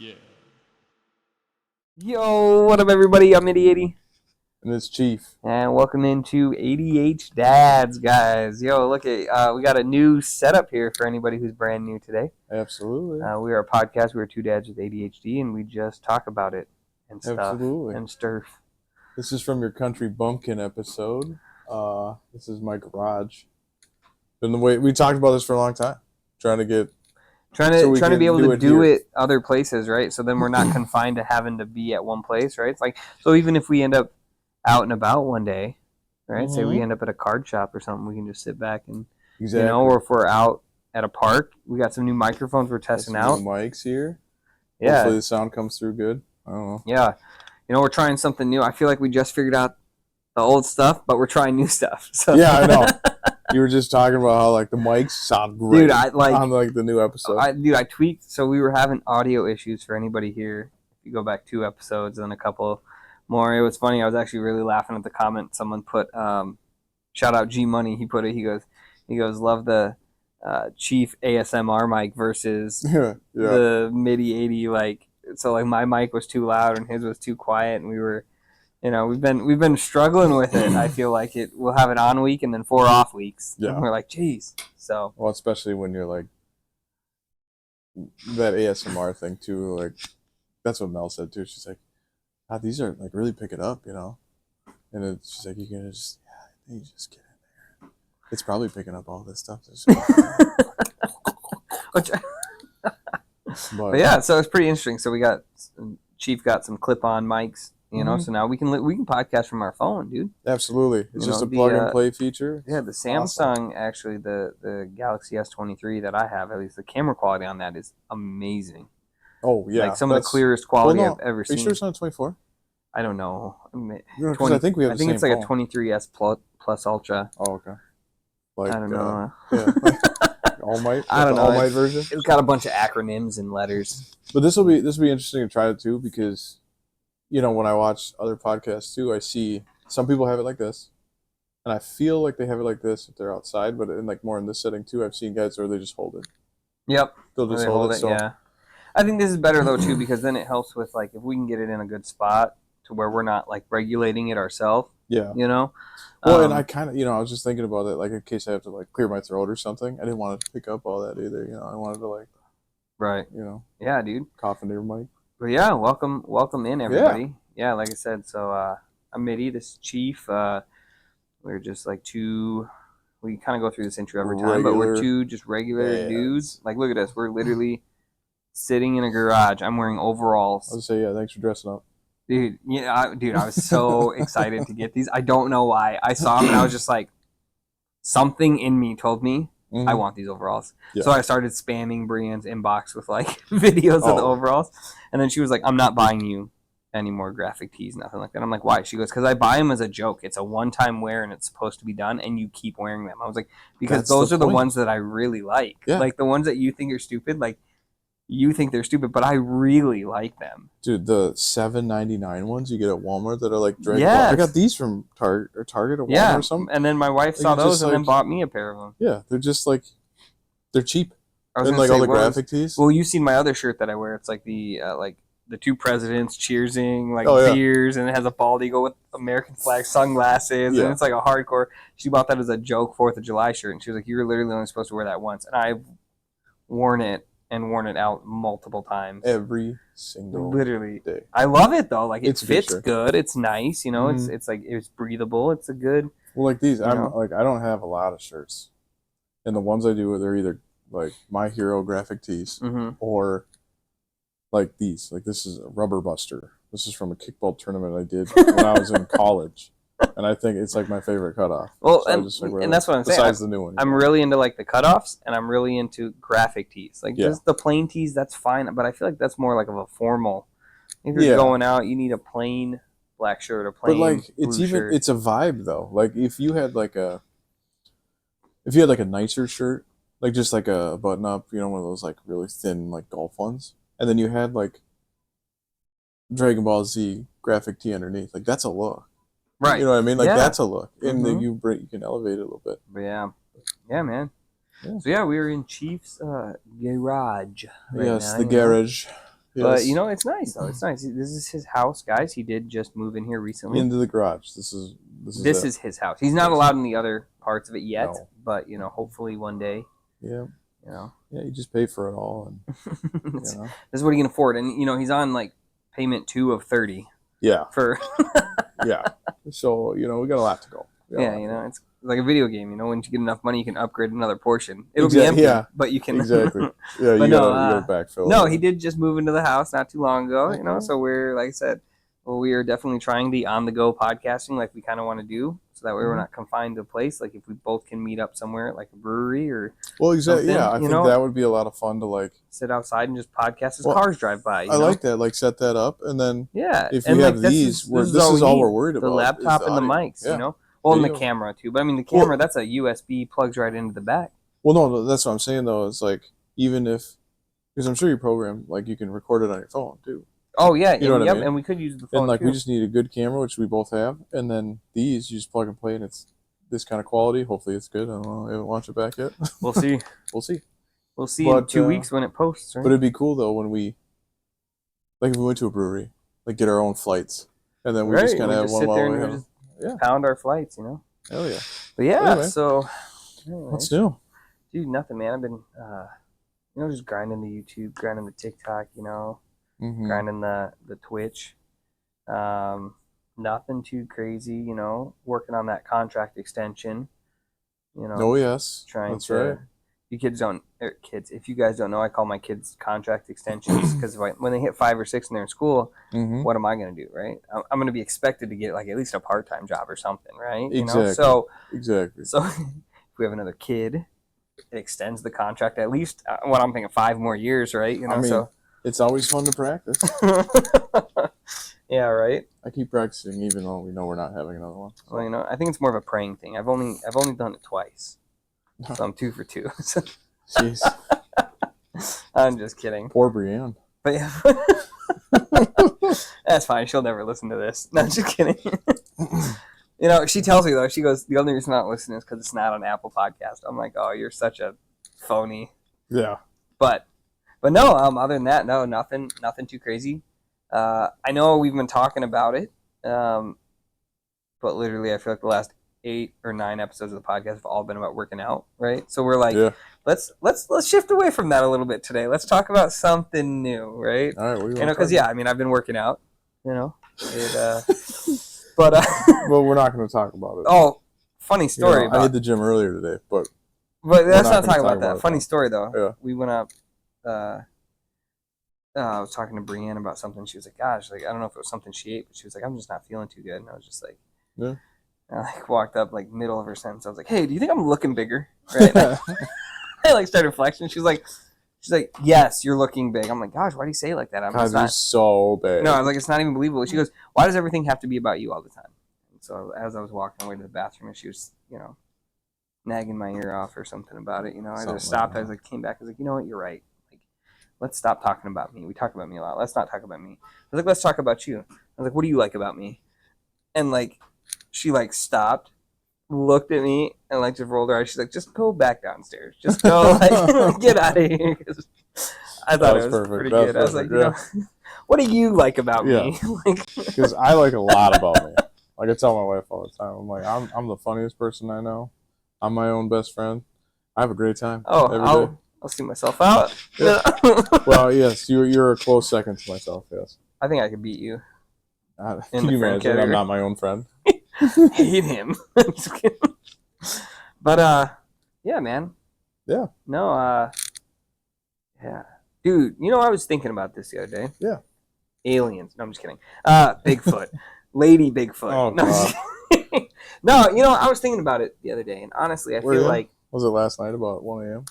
Yeah. Yo, what up, everybody? I'm ADHD, And it's Chief. and welcome into ADHDads, guys. Yo, look at we got a new setup here for anybody who's brand new today. Absolutely. We are a podcast. We are two dads with ADHD, and we just talk about it and stuff Absolutely. and sturf. This is from your country bumpkin episode. This is my garage. Been the way we talked about this for a long time. Trying to be able to do here. it other places, right? So then we're not confined to having to be at one place, right? It's like, so even if we end up out and about one day, right? Say we end up at a card shop or something, we can just sit back and Exactly. or if we're out at a park, we got some new microphones we're testing out. New mics here. Yeah. Hopefully the sound comes through good. I don't know. Yeah. We're trying something new. I feel like we just figured out the old stuff, but we're trying new stuff. So. Yeah, I know. You were just talking about how like the mics sound great. Dude, on like the new episode. I tweaked. So we were having audio issues for anybody here. If you go back 2 episodes and a couple more, it was funny. I was actually really laughing at the comment someone put. Shout out G Money. He put it. He goes, love the Chief ASMR mic versus the MIDI 80. So my mic was too loud and his was too quiet, and we were. We've been struggling with it. I feel like we'll have an on week and then 4 off weeks. Yeah. And we're like, geez. So. Well, especially when you're like that ASMR thing too. Like that's what Mel said too. She's like, "God, these are like really pick it up, And she's like, you just get in there. It's probably picking up all this stuff. But yeah, so it's pretty interesting. So Chief got some clip-on mics. So now we can podcast from our phone, dude. Absolutely. It's just a plug-and-play feature. Yeah, the Samsung, actually, the Galaxy S23 that I have, at least the camera quality on that is amazing. Oh, yeah. Like some of the clearest quality I've ever seen. Are you sure it's not a 24? I don't know. I think we have the same it's like a 23S Plus Ultra. Oh, okay. Like, I don't know. Yeah. All Might? I don't know. All Might version? It's got a bunch of acronyms and letters. But this will be interesting to try it, too, because... when I watch other podcasts too, I see some people have it like this, and I feel like they have it like this if they're outside. But more in this setting too, I've seen guys where they just hold it. Yep, they'll just hold it. So. Yeah, I think this is better though too, because then it helps with if we can get it in a good spot to where we're not regulating it ourselves. Yeah. Well, and I kind of I was just thinking about it in case I have to clear my throat or something. I didn't want to pick up all that either. I wanted to right. Yeah, dude. Cough into your mic. But yeah, welcome in everybody. Yeah, like I said, so I'm Mitty, this is Chief. We're just two. We kind of go through this intro every time, but we're 2 just regular dudes. Look at us. We're literally sitting in a garage. I'm wearing overalls. I was say thanks for dressing up, dude. I was so excited to get these. I don't know why. I saw them and I was just like, something in me told me. Mm-hmm. I want these overalls. Yeah. So I started spamming Brienne's inbox with videos of the overalls. And then she was like, I'm not buying you any more graphic tees, nothing like that. I'm like, why? She goes, because I buy them as a joke. It's a one-time wear and it's supposed to be done and you keep wearing them. I was like, because those are the ones that I really like. Yeah. The ones that you think are stupid, you think they're stupid, but I really like them. Dude, the $7.99 ones you get at Walmart that are Dragon Ball. I got these from Target or Walmart or something. And then my wife saw those and then bought me a pair of them. Yeah, they're just they're cheap. And all the graphic tees. Well, you've seen my other shirt that I wear. It's the 2 presidents cheersing, beers, and it has a bald eagle with American flag sunglasses, and it's a hardcore. She bought that as a joke 4th of July shirt, and she was like, "You were literally only supposed to wear that once," and I've worn it out multiple times. Every single day. I love it though. It fits good. It's nice. It's breathable. It's a good. Well, these, I don't have a lot of shirts, and the ones I do, they're either My Hero graphic tees or these. This is a Rubber Buster. This is from a kickball tournament I did when I was in college. And I think it's my favorite cutoff. Well, so and that's what I'm saying. Besides the new one. I'm really into the cutoffs, and I'm really into graphic tees. Just the plain tees, that's fine. But I feel like that's more of a formal. If you're going out, you need a plain black shirt or plain blue shirt. It's a vibe though. If you had a nicer shirt, just a button up, one of those really thin golf ones, and then you had Dragon Ball Z graphic tee underneath, that's a look. Right. You know what I mean? That's a look. And then you can elevate it a little bit. But yeah, man. Yeah. So yeah, we were in Chief's garage. Yes, the garage. But you know, it's nice though. It's nice. This is his house, guys. He did just move in here recently. Into the garage. This is his house. He's not allowed in the other parts of it yet, but you know, hopefully one day. Yeah. You know. Yeah, you just pay for it all, and this is what he can afford, and you know, he's on like payment 2 of 30. Yeah. For. Yeah. So you know, we got a lot to go. Yeah, you know, it's like a video game. You know, once you get enough money, you can upgrade another portion. It'll be empty, but you can exactly. Yeah, you gotta backfill. No, he did just move into the house not too long ago. You know, so we're like I said, we are definitely trying the on-the-go podcasting, like we kind of want to do, so that way we're not confined to a place. Like if we both can meet up somewhere, like a brewery or exactly. Yeah, I think that would be a lot of fun to like sit outside and just podcast as cars drive by. I like that. Like set that up, and then if we have this this is all we're worried about. The laptop and the mics, you know. Well, and the camera too, but I mean the camera that's a USB plugs right into the back. Well, no, that's what I'm saying though. It's like even if, because I'm sure you program like you can record it on your phone too. Oh yeah, you know what I mean? And we could use the phone. And like too. we just need a good camera, which we both have, and then these you just plug and play, and it's this kind of quality. Hopefully, it's good. I don't know. I haven't watched it back yet. We'll see. We'll see. We'll see in 2 weeks when it posts. Right? But it'd be cool though when we, like, if we went to a brewery, like get our own flights, and then we just kind of have one while we have. Pound our flights, you know. Hell yeah. But yeah, anyway, so anyways, what's new? Dude, nothing, man. I've been, you know, just grinding the YouTube, grinding the TikTok, you know, grinding the Twitch. Nothing too crazy, you know. Working on that contract extension. You know. Oh yes. That's right. You kids don't, if you guys don't know, I call my kids contract extensions because when they hit 5 or 6 and they're in school, what am I going to do, right? I'm going to be expected to get like at least a part-time job or something, right? You know? So if we have another kid, it extends the contract at least, what I'm thinking, 5 more years, right? You know, I mean, it's always fun to practice. Yeah, right. I keep practicing even though we know we're not having another one. So. Well, you know, I think it's more of a praying thing. I've only done it twice. So I'm 2 for 2. Jeez. I'm just kidding. Poor Brienne. But yeah. That's fine. She'll never listen to this. No, just kidding. You know, she tells me, though, she goes, the only reason I'm not listening is because it's not on Apple Podcast. I'm like, oh, you're such a phony. Yeah. But no, other than that, no, nothing too crazy. I know we've been talking about it, but literally I feel like the last 8 or 9 episodes of the podcast have all been about working out, right? So we're like, let's shift away from that a little bit today. Let's talk about something new, right? All right, you know, because I mean, I've been working out, you know, but well, we're not going to talk about it. Oh, funny story. I hit the gym earlier today, but let's not talk about that. Funny story though. Yeah. We went up. I was talking to Brienne about something. She was like, "Gosh, like I don't know if it was something she ate, but she was like, I'm just not feeling too good." And I was just like, "Yeah." And I like walked up like middle of her sentence. I was like, "Hey, do you think I'm looking bigger?" Right? I like started flexing. She's like, "Yes, you're looking big." I'm like, "Gosh, why do you say it like that?" God, you're so big. No, I was like, "It's not even believable." She goes, "Why does everything have to be about you all the time?" And so as I was walking away to the bathroom, and she was, you know, nagging my ear off or something about it, you know, I just stopped. I was like, came back. I was like, you know what, you're right. Like, let's stop talking about me. We talk about me a lot. Let's not talk about me. I was like, let's talk about you. I was like, what do you like about me? And like, she like stopped, looked at me, and like just rolled her eyes. She's like, just go back downstairs. Just go, like, get out of here. I thought it was perfect. Pretty good. I was like, you know, what do you like about me? Because I like a lot about me. Like I tell my wife all the time, I'm like, I'm the funniest person I know. I'm my own best friend. I have a great time. Oh, I'll see myself out. Yeah. Well, yes, you're a close second to myself. Yes. I think I could beat you. Can you imagine? I'm not my own friend. Hate him. Just kidding. But yeah, man. Yeah. No, yeah, dude. You know, I was thinking about this the other day. Yeah. Aliens. No, I'm just kidding. Bigfoot. Lady Bigfoot. Oh, no, God. No, you know, I was thinking about it the other day, and honestly, I feel like... Was it last night about 1 a.m.?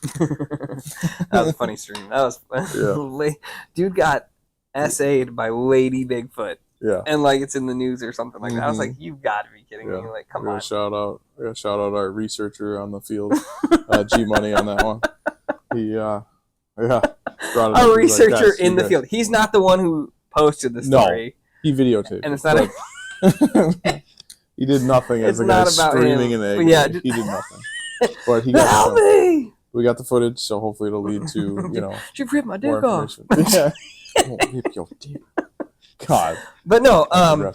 That was a funny stream. That was Dude got essayed by Lady Bigfoot. Yeah. And, like, it's in the news or something like that. I was like, you've got to be kidding me. Like, come on. Shout out our researcher on the field, G-Money on that one. He, our researcher in the field. He's not the one who posted the story. No, he videotaped and it's not he did nothing as a guy screaming in the egg. Yeah, he did nothing. But he got help me! We got the footage, so hopefully it'll lead to, you know, she ripped my dick off. Yeah. God. But no, no,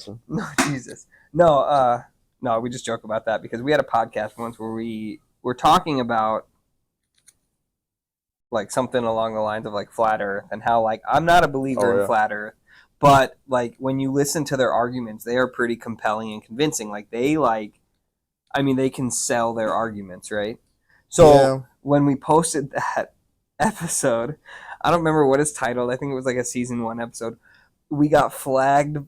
Jesus. No, no, we just joke about that because we had a podcast once where we were talking about like something along the lines of like flat earth and how like I'm not a believer in flat earth, but like when you listen to their arguments, they are pretty compelling and convincing. Like they they can sell their arguments, right? So when we posted that episode, I don't remember what it's titled. I think it was like a season 1 episode. We got flagged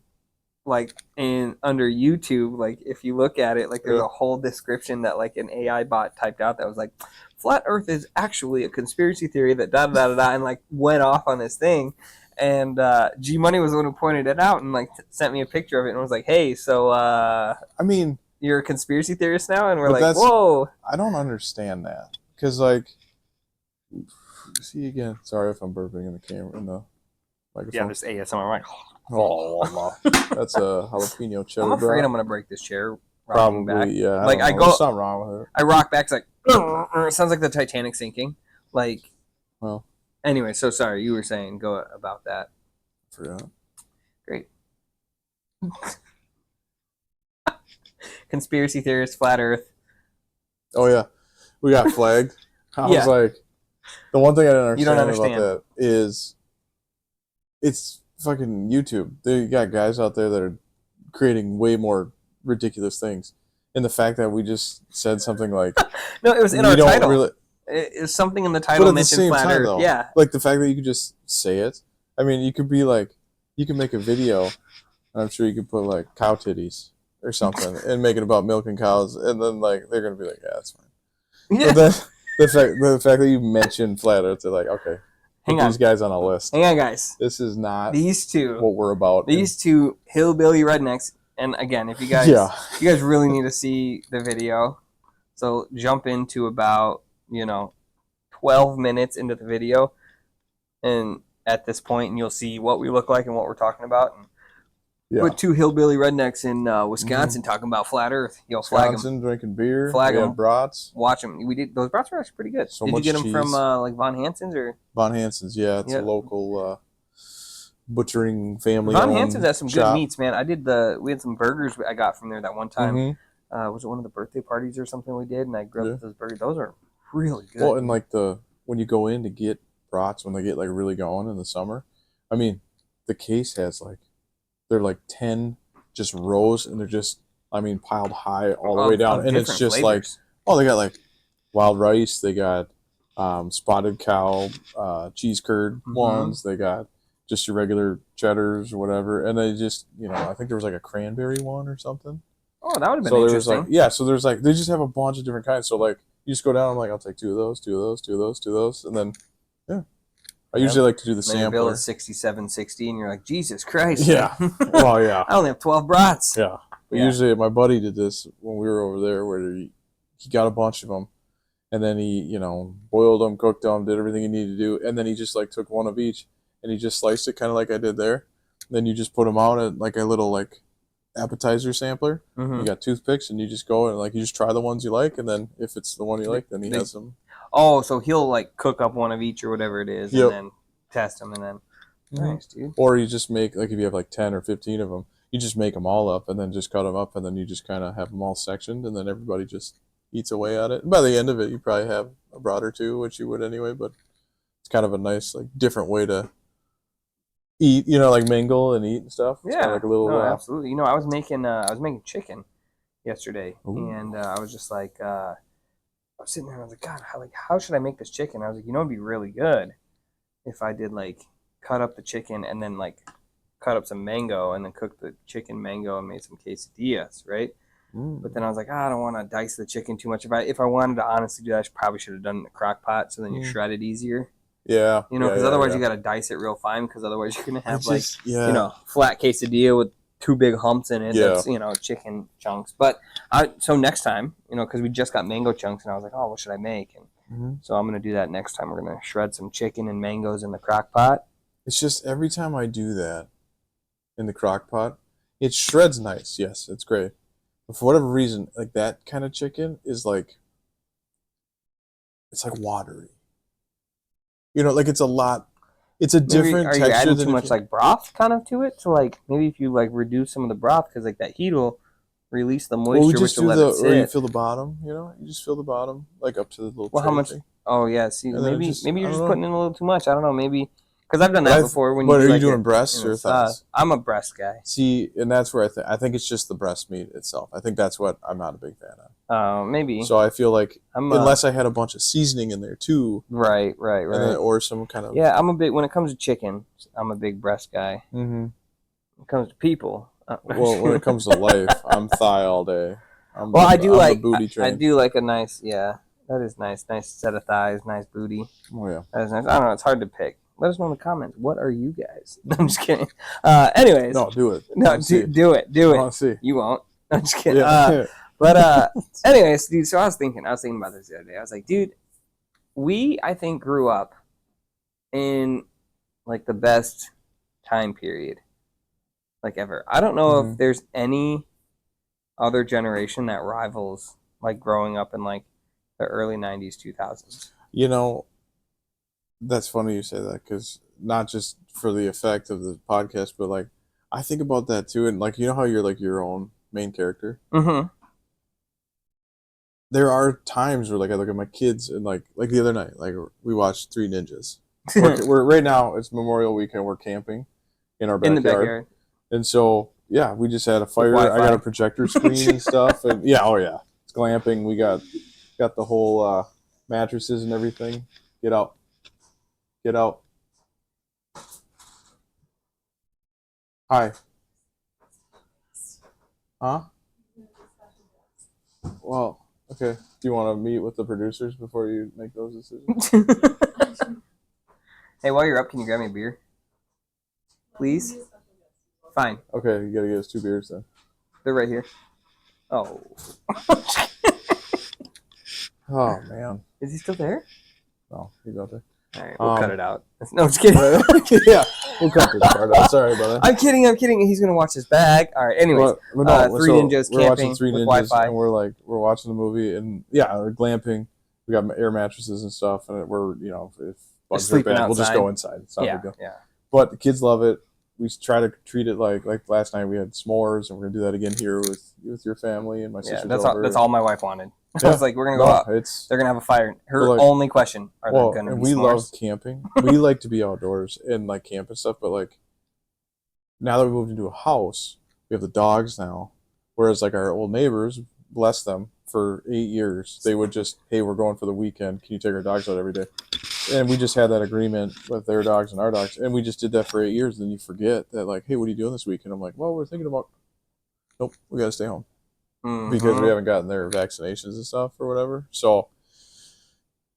like in under YouTube. Like if you look at it, like there's a whole description that like an AI bot typed out that was like, flat earth is actually a conspiracy theory that da da da da, and like went off on this thing. And G Money was the one who pointed it out and like sent me a picture of it and was like, hey, so you're a conspiracy theorist now? And we're like, whoa. I don't understand that. Because like, see again, sorry if I'm burping in the camera, in the microphone. Yeah, just ASMR. Like, oh, that's a jalapeno cheddar. I'm afraid I'm gonna break this chair. Probably, back. Yeah. Like there's something wrong with it. I rock back. It's like it sounds like the Titanic sinking. Like, well. Anyway, so sorry. You were saying go about that. I forgot. Great. Conspiracy theorists, flat Earth. Oh yeah, we got flagged. I was like, the one thing I didn't understand about that is, it's fucking YouTube. They got guys out there that are creating way more ridiculous things, and the fact that we just said something like, no, it was in our title. It was something in the title mentioned flat Earth. Though, yeah, like the fact that you could just say it. I mean, you could be like, you can make a video, and I'm sure you could put like cow titties or something and make it about milking cows, and then like they're gonna be like, yeah, that's fine. Yeah. But then the fact that you mentioned flat Earth, they're like, okay, put these guys on a list. Hang on, guys. This is not these two what we're about. These two hillbilly rednecks. And again, if you guys you guys really need to see the video, so jump into about 12 minutes into the video, and at this point, and you'll see what we look like and what we're talking about. And put two hillbilly rednecks in Wisconsin talking about flat Earth. Flag Wisconsin drinking beer. Flag them. Brats. Watch them. We did those brats were actually pretty good. So did you get them cheese. from like Von Hansen's or Von Hansen's? Yeah, it's a local butchering family. Von Hansen's has some good meats, man. We had some burgers I got from there that one time. Was it one of the birthday parties or something we did? And I grilled those burgers. Those are really good. Well, and like when you go in to get brats, when they get like really going in the summer, I mean, the case has like, they're like 10 just rows, and they're just, piled high all the way down, and it's just flavors. Like, they got like wild rice, they got spotted cow, cheese curd ones, they got just your regular cheddars or whatever, and they just, I think there was like a cranberry one or something. Oh, that would have been interesting. So there's like, they just have a bunch of different kinds. So like, you just go down, I'm like, I'll take 2 of those, 2 of those, 2 of those, 2 of those, and then I usually like to do the sampler. Bill is $67.60, and you're like, Jesus Christ! Yeah, well, yeah. I only have 12 brats. Yeah, but usually my buddy did this when we were over there, where he got a bunch of them, and then he boiled them, cooked them, did everything he needed to do, and then he just like took one of each, and he just sliced it kind of like I did there. Then you just put them out at like a little like appetizer sampler. You got toothpicks, and you just go and like you just try the ones you like, and then if it's the one you like, then he has them. Oh, so he'll like cook up one of each or whatever it is, and then test them, and then nice, dude. Or you just make, like, if you have like 10 or 15 of them, you just make them all up, and then just cut them up, and then you just kind of have them all sectioned, and then everybody just eats away at it. And by the end of it, you probably have a brat or two, which you would anyway. But it's kind of a nice, like, different way to eat, like mingle and eat and stuff. It's kind of like a little. Absolutely. I was making chicken yesterday, and I was just like. I was sitting there and I was like, God, how should I make this chicken? I was like, it'd be really good if I did like cut up the chicken and then like cut up some mango and then cook the chicken mango and made some quesadillas, right? But then I was like, I don't want to dice the chicken too much. If I wanted to honestly do that, I probably should have done it in the crock pot, so then you shred it easier. Yeah. Because otherwise you got to dice it real fine, because otherwise you're going to have flat quesadilla with 2 big humps in it. That's chicken chunks. But so next time, because we just got mango chunks, and I was like, oh, what should I make? And so I'm gonna do that next time. We're gonna shred some chicken and mangoes in the crock pot. It's just every time I do that in the crock pot, it shreds nice. Yes, it's great. But for whatever reason, like that kind of chicken is like, it's like watery. Like it's a lot It's a different are you texture adding than too much like broth kind of to it? So like maybe if you like reduce some of the broth because like that heat will release the moisture, Well, we just which will do let the, it or you sit. feel the bottom, you just feel the bottom, like up to the little Well, how tray much? thing. Oh yeah, see, And then it maybe just, maybe I you're don't just know. putting in a little too much. I don't know, maybe because I've done But that before when you what do are you like doing, it breasts in or a sauce. thighs? I'm a breast guy. See, and that's where I think it's just the breast meat itself. I think that's what I'm not a big fan of. Maybe So I feel like I'm unless I had a bunch of seasoning in there too, right. and then, or some kind of Yeah, I'm a big when it comes to chicken. I'm a big breast guy. Mm-hmm. When it comes to people, Well, when it comes to life, I'm thigh all day. well, I do I'm the like booty I train. do like a nice that is nice set of thighs, nice booty. Oh yeah, That is nice. I don't know, it's hard to pick. Let us know in the comments. What are you guys? I'm just kidding. Anyways, no, do it. no, do it. I want to see. You won't. I'm just kidding. Yeah. But anyways, dude. So I was thinking about this the other day. I was like, dude, I think grew up in like the best time period like ever. I don't know if there's any other generation that rivals like growing up in like the early 90s 2000s. You know, that's funny you say that because not just for the effect of the podcast, but like I think about that too, and like you know how you're like your own main character. Mm-hmm. There are times where like I look at my kids and like the other night, like we watched Three Ninjas. we're right now it's Memorial Weekend. We're camping in our backyard. In the backyard. And so, yeah, we just had a fire. I got a projector screen and stuff. And yeah, oh yeah, it's glamping. We got the whole mattresses and everything. Get out. Get out. Hi. Huh? Well, okay. Do you want to meet with the producers before you make those decisions? Hey, while you're up, can you grab me a beer? Please? Fine. Okay, you gotta get us 2 beers then. They're right here. Oh. Oh, man. Is he still there? No, he's out there. All right, we'll cut it out. No, I'm just kidding. Yeah, we'll cut this part out. Sorry about that. I'm kidding. He's going to watch his bag. All right, anyways. But no, Three Ninjas we're camping watching Three with Ninjas, Wi-Fi. and we're watching the movie, and yeah, we're glamping. We got air mattresses and stuff, and we're, if bugs are bad, we'll just go inside. It's not a big deal. Yeah. But the kids love it. We try to treat it like last night we had s'mores, and we're gonna do that again here with your family and my sister's over. That's all my wife wanted. I was like, we're gonna go out. They're gonna have a fire. Her only question: are there gonna be and we s'mores? love camping. We like to be outdoors and like camp and stuff. But like now that we moved into a house, we have the dogs now. Whereas like our old neighbors, bless them, for 8 years, they would just, hey, we're going for the weekend. Can you take our dogs out every day? And we just had that agreement with their dogs and our dogs, and we just did that for 8 years. Then you forget that, like, hey, what are you doing this week? And I'm like, well, we're thinking about, nope, we got to stay home because we haven't gotten their vaccinations and stuff or whatever. So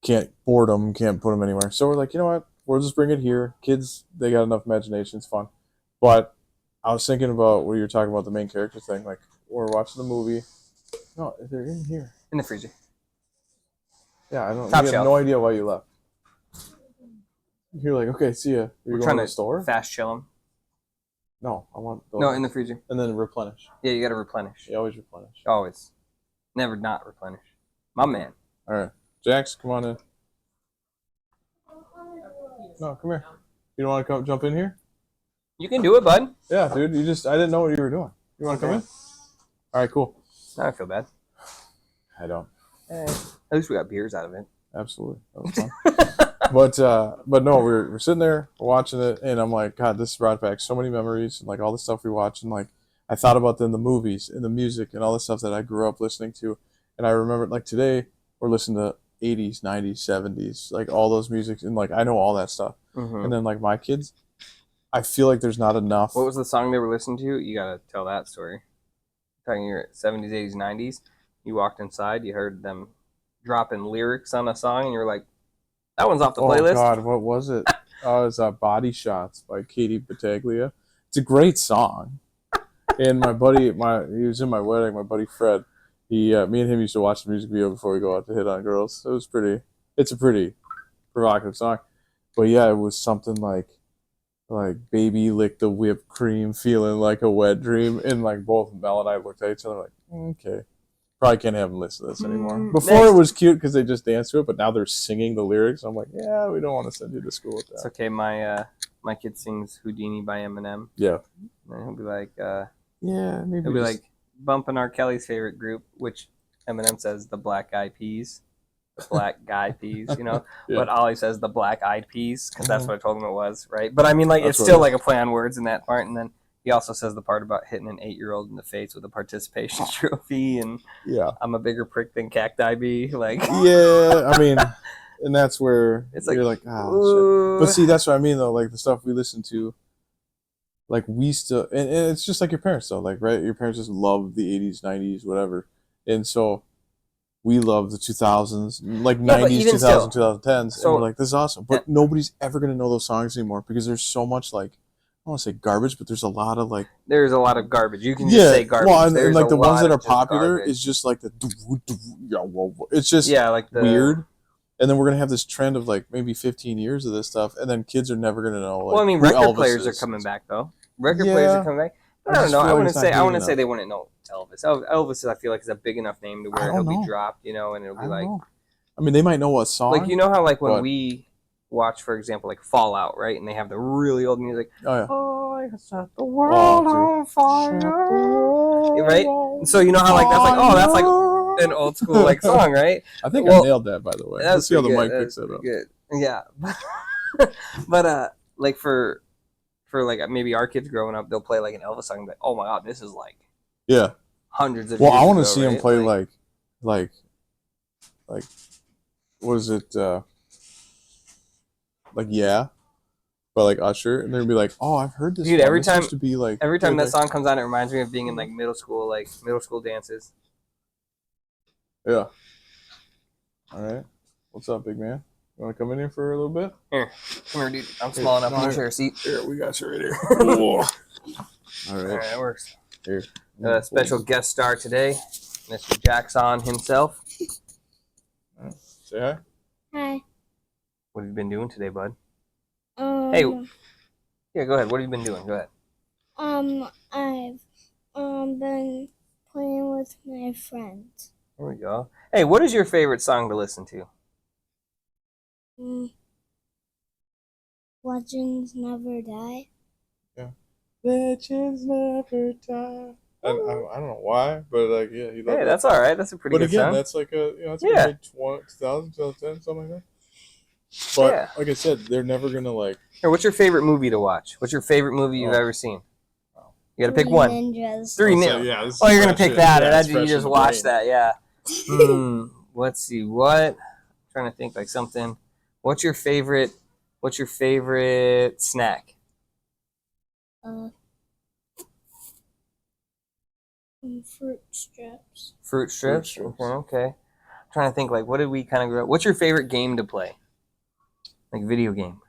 can't board them, can't put them anywhere. So we're like, you know what? We'll just bring it here. Kids, they got enough imagination. It's fun. But I was thinking about what you're talking about, the main character thing. Like, we're watching the movie. No, they're in here. In the freezer. Yeah, I don't. Top We have shelf. no idea why you left. You're like, okay, see ya. We're going to the store. Fast chill them. No, I want those. No, in the freezer. And then replenish. Yeah, you got to replenish. You always replenish. Always. Never not replenish. My man. All right, Jax, come on in. No, come here. You don't want to come jump in here? You can do it, bud. Yeah, dude. I didn't know what you were doing. You want to come in? All right, cool. Now I feel bad. I don't. At least we got beers out of it. Absolutely, that was fun. but no, we're sitting there watching it, and I'm like, God, this brought back so many memories, and like all the stuff we watched, and like I thought about then the movies and the music and all the stuff that I grew up listening to, and I remember like today we're listening to 80s, 90s, 70s, like all those musics, and like I know all that stuff, and then like my kids, I feel like there's not enough. What was the song they were listening to? You gotta tell that story. Talking your 70s, 80s, 90s. You walked inside, you heard them dropping lyrics on a song, and you're like, that one's off the playlist. Oh, God, what was it? It's Body Shots by Katie Battaglia. It's a great song. And my buddy, he was in my wedding, my buddy Fred, me and him used to watch the music video before we go out to hit on girls. It's a pretty provocative song. But yeah, it was something like baby lick the whipped cream, feeling like a wet dream. And like both Mel and I looked at each other like, okay. Probably can't have them listen to this anymore. Before it was cute because they just danced to it, but now they're singing the lyrics. I'm like, yeah, we don't want to send you to school with that. It's okay. My kid sings Houdini by Eminem. Yeah. And he'll be like, yeah, maybe he'll be like bumping R. Kelly's favorite group, which Eminem says the Black Eyed Peas. The Black Guy Peas, you know, but Ollie says the Black Eyed Peas because that's what I told him it was, right? But I mean, like, it's still like a play on words in that part, and then he also says the part about hitting an 8-year-old in the face with a participation trophy, and I'm a bigger prick than Cacti Bee, like. Yeah, I mean, and that's where it's you're like, shit. But see, that's what I mean though. Like the stuff we listen to, like we still, and it's just like your parents though, like right, your parents just love the 80s, 90s, whatever, and so. We love the 2000s, like 90s, 2000s, 2010s, so, and we're like, this is awesome. But nobody's ever going to know those songs anymore because there's so much, like, I don't want to say garbage, but there's a lot of, like... There's a lot of garbage. You can just say garbage. Well, and like, the ones that are popular is just, like, it's just like weird. And then we're going to have this trend of, like, maybe 15 years of this stuff, and then kids are never going to know, like, well, I mean, record players are coming back, though. Record players are coming back. I don't know. I wouldn't say they wouldn't know Elvis. Elvis, I feel like, is a big enough name to where he'll be dropped, you know, and it'll be like. I mean, they might know a song. Like, you know how, like, when we watch, for example, like Fallout, right, and they have the really old music. Oh yeah. Oh, I set the world on fire. Right. And so you know how like that's like an old school like song, right? I think I nailed that, by the way. Let's see how the mic picks it up. Good. Yeah. But like for like maybe our kids growing up, they'll play like an Elvis song, and be like, oh my god, this is like hundreds of years I want to ago, see right? him play like what is it like but like Usher, and they'll be like, oh, I've heard this. Dude, every time to be like every time that song comes on, it reminds me of being in like middle school dances. Yeah. All right. What's up, big man? You want to come in here for a little bit? Here, come here, dude. I'm small enough. I'll share a seat. Here, we got you right here. All right. All right, that works. Here. Special guest star today, Mr. Jackson himself. Say hi. Hi. What have you been doing today, bud? Hey. Yeah, go ahead. What have you been doing? Go ahead. I've been playing with my friends. There we go. Hey, what is your favorite song to listen to? Legends Never Die. Yeah. Legends never die. I don't know why, but like he loved that's all right. That's a pretty good song. But again, that's like that's like 2000, 2010, something like that. But like I said, they're never gonna like. Here, what's your favorite movie to watch? What's your favorite movie you've ever seen? You gotta pick one. Ninjas. Three Ninjas. Oh, you're gonna pick that. And you just watched that, yeah. Let's see. What? I'm trying to think like something. What's your favorite snack? Fruit strips. Fruit strips? Okay. I'm trying to think like what did we kind of grow up? What's your favorite game to play? Like video game.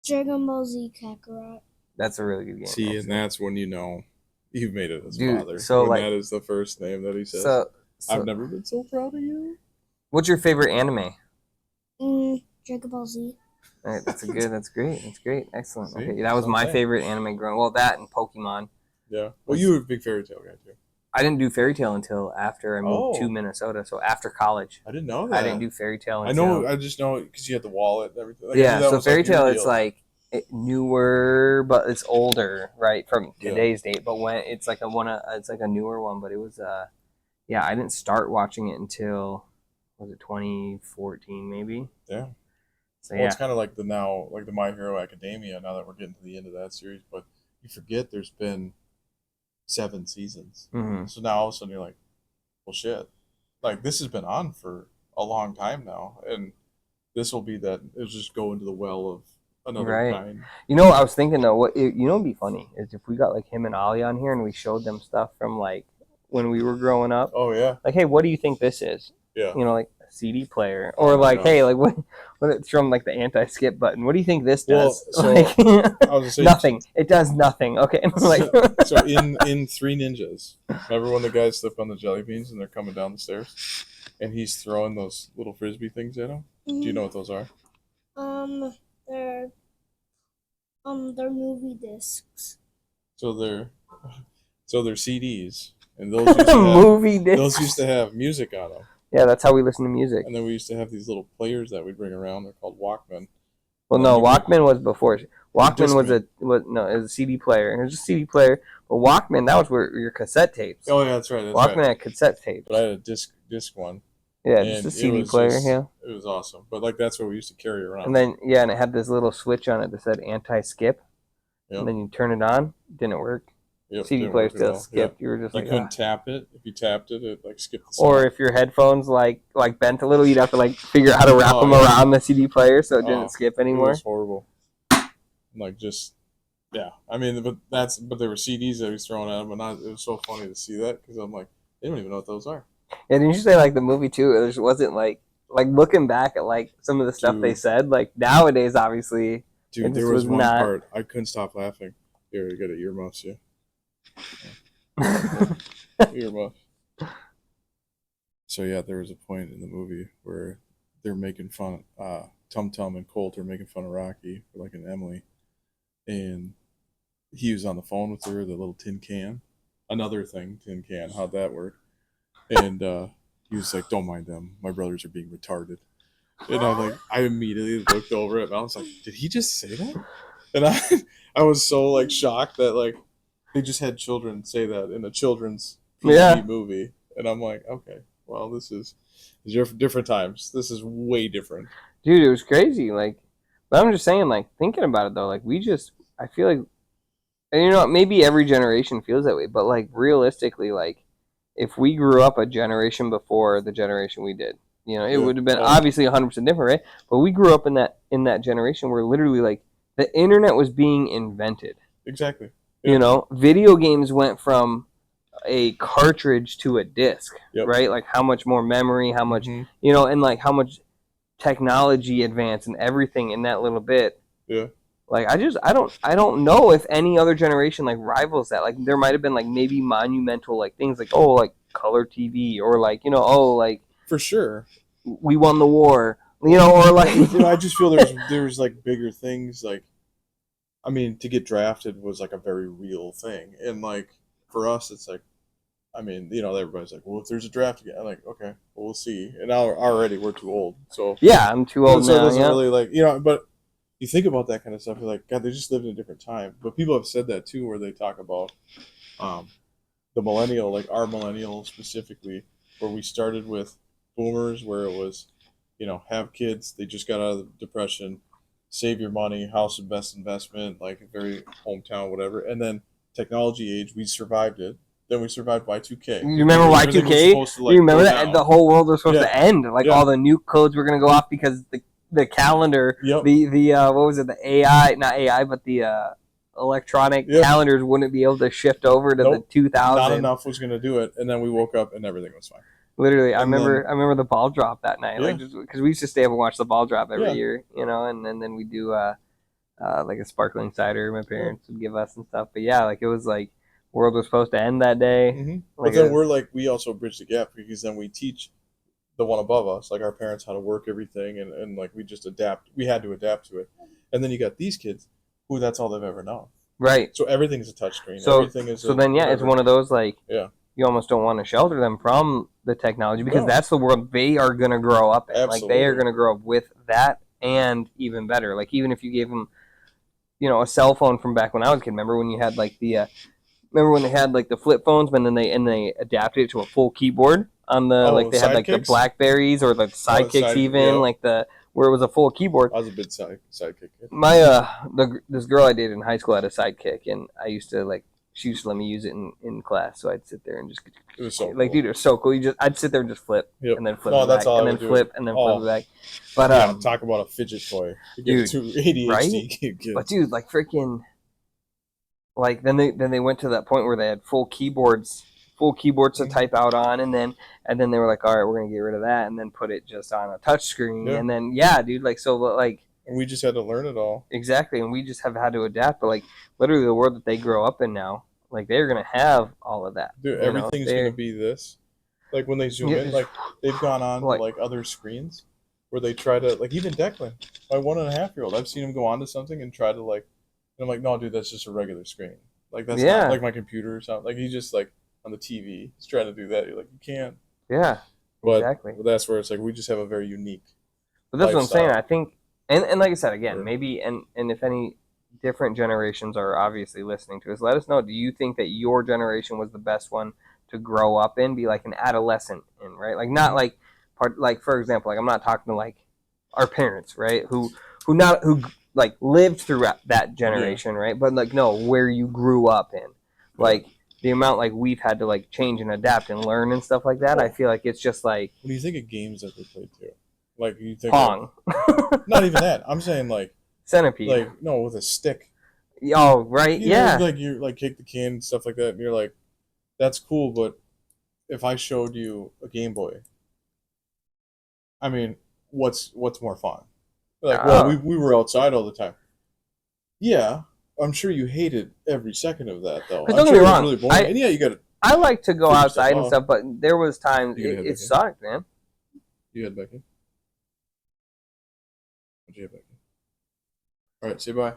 Dragon Ball Z Kakarot. That's a really good game. See, and that's when you know you've made it as father. So when like that is the first name that he says. So I've never been so proud of you. What's your favorite anime? Dragon Ball Z. All right, that's great. Excellent. See? Okay, that was my favorite anime growing. Well, that and Pokemon. Yeah. Well, you were a big fairy tale guy too. I didn't do fairy tale until after I moved to Minnesota. So after college. I didn't know that. I didn't do fairy tale until... I just know because you had the wallet and everything. Like, yeah, so fairy tale, it's like newer, but it's older, right, from today's date. But when it's like a newer one, but it was I didn't start watching it until, was it 2014 maybe? Yeah. So it's kind of like the My Hero Academia now that we're getting to the end of that series, but you forget there's been 7 seasons. Mm-hmm. So now all of a sudden you're like, well, shit. Like, this has been on for a long time now, and this will be that it'll just go into the well of another kind. You know, I was thinking though, what would be funny is if we got like him and Ollie on here and we showed them stuff from like when we were growing up. Oh yeah. Like, hey, what do you think this is? Yeah. You know, like a CD player, or like, hey, like what it's from like the anti-skip button. What do you think this does? Well, like, I was saying, nothing. It does nothing. Okay. So in Three Ninjas, remember when the guys slip on the jelly beans and they're coming down the stairs, and he's throwing those little frisbee things at them? Mm-hmm. Do you know what those are? They're movie discs. So they're CDs, and those used to have, movie discs. those used to have music on them. Yeah, that's how we listen to music. And then we used to have these little players that we'd bring around. They're called Walkman. Well, no, Walkman was before. Walkman was it was a CD player. It was a CD player. But Walkman, that was where your cassette tapes. Oh yeah, that's right. Walkman had cassette tapes. But I had a disc one. Yeah, just a CD player. Yeah, it was awesome. But like that's what we used to carry around. And then and it had this little switch on it that said anti-skip. Yep. And then you turn it on, didn't work. Yep, CD player still skipped. Yep. You were just you couldn't tap it. If you tapped it, it like skipped the song. Or if your headphones like bent a little, you'd have to like figure out how to wrap them around the CD player so it didn't skip anymore. It was horrible. Like just I mean, but they were CDs that he was throwing at them, and it was so funny to see that because I'm like, they don't even know what those are. Yeah, didn't you say like the movie too? It just wasn't like looking back at like some of the stuff they said. Like nowadays, obviously, dude, there was one part I couldn't stop laughing. Here, you got an earmuffs, yeah. Earmuffs. So yeah, there was a point in the movie where they're making fun. Tum Tum and Colt are making fun of Rocky for like an Emily, and he was on the phone with her, the little tin can. Another thing, tin can. How'd that work? And he was like, "Don't mind them. My brothers are being retarded." And I immediately looked over it, and I was like, "Did he just say that?" And I was so like shocked that like they just had children say that in a children's PG movie, and I'm like, okay, well, this is different times. This is way different. Dude, it was crazy. Like, but I'm just saying, like, thinking about it though, like I feel like, and you know, maybe every generation feels that way, but like realistically, like, if we grew up a generation before the generation we did, you know, it would have been obviously 100% different, right? But we grew up in that generation where literally like the internet was being invented. Exactly. Yeah. You know, video games went from a cartridge to a disc, right? Like how much more memory, how much, you know, and like how much technology advance and everything in that little bit. Yeah. Like I don't know if any other generation like rivals that. Like there might have been like maybe monumental like things like like color TV or like, you know, like for sure we won the war, you know, or like you know, I just feel there's like bigger things. Like I mean, to get drafted was like a very real thing, and like for us it's like, I mean, you know, everybody's like, well, if there's a draft again, I'm like, okay, well, we'll see. And now already we're too old, so yeah, I'm too old so now. It doesn't really like, you know, but you think about that kind of stuff, you're like, God, they just lived in a different time. But people have said that too, where they talk about the millennial, like our millennial specifically, where we started with boomers, where it was, you know, have kids, they just got out of the depression, save your money, house and best investment, like very hometown, whatever. And then technology age, we survived it. Then we survived Y2K. You remember Y2K? You remember that the whole world was supposed to end, like all the nuke codes were gonna go off because the calendar, the what was it, the AI, not AI, but the electronic calendars wouldn't be able to shift over to the 2000. Not enough was gonna do it, and then we woke up and everything was fine. Literally, I remember the ball drop that night, like because we used to stay up and watch the ball drop every year, you know, and then we do like a sparkling cider my parents would give us and stuff. But yeah, like it was like world was supposed to end that day. Mm-hmm. Like, but then we also bridge the gap because then we teach the one above us, like our parents, how to work everything, and like we just adapt. We had to adapt to it, and then you got these kids who that's all they've ever known. Right. So everything's a touchscreen. So everything is. So then it's one of those like you almost don't want to shelter them from the technology because that's the world they are gonna grow up in. Absolutely. Like they are gonna grow up with that and even better. Like even if you gave them, you know, a cell phone from back when I was a kid. Remember when you had like remember when they had like the flip phones, but then they adapted it to a full keyboard on the like they had like the Blackberries or the Sidekicks even like where it was a full keyboard. I was a big sidekick. My this girl I dated in high school had a Sidekick, and I used to like she used to let me use it in class, so I'd sit there and just it was so like cool. dude, it was so cool. I'd sit there and just flip and then flip it back and then flip and then flip it back. But talk about a fidget toy. Dude, to ADHD kids. But dude, like freaking. Like then they went to that point where they had full keyboards to type out on, and then they were like, all right, we're gonna get rid of that, and then put it just on a touch screen, and then dude, like so like. And we just had to learn it all. Exactly, and we just have had to adapt. But like literally, the world that they grow up in now, like they're gonna have all of that. Dude, everything's gonna be this. Like when they zoom in, like they've gone on to like other screens where they try to like even Declan, my 1.5-year-old, I've seen him go onto something and try to like. And I'm like, no, dude, that's just a regular screen. Like that's not like my computer or something. Like he's just like, on the TV. He's trying to do that. You're like, you can't. Yeah, But exactly. that's where it's like we just have a very unique. But that's lifestyle. what I'm saying. I think, and like I said again, Sure. maybe and if any different generations are obviously listening to us, let us know. Do you think that your generation was the best one to grow up in, be like an adolescent in, right? Like not like part, like for example, like I'm not talking to like our parents, right? Who like lived through that generation, right? But like no, where you grew up in, like the amount like we've had to like change and adapt and learn and stuff like that. I feel like it's just like. What do you think of games that we played too? Like you think Pong. Not even that. I'm saying like Centipede. like no, with a stick. Oh right, You yeah. know, like you like kick the can and stuff like that, and you're like, that's cool. But if I showed you a Game Boy, I mean, what's more fun? Like, well, we were outside all the time. Yeah, I'm sure you hated every second of that, though. I'm Don't get sure me it was wrong. really boring. And yeah, you got to. I like to go Figure outside stuff and out. stuff, but there was times You gonna head it back in? sucked, man. You head back in. What'd you head back in? All right, say bye.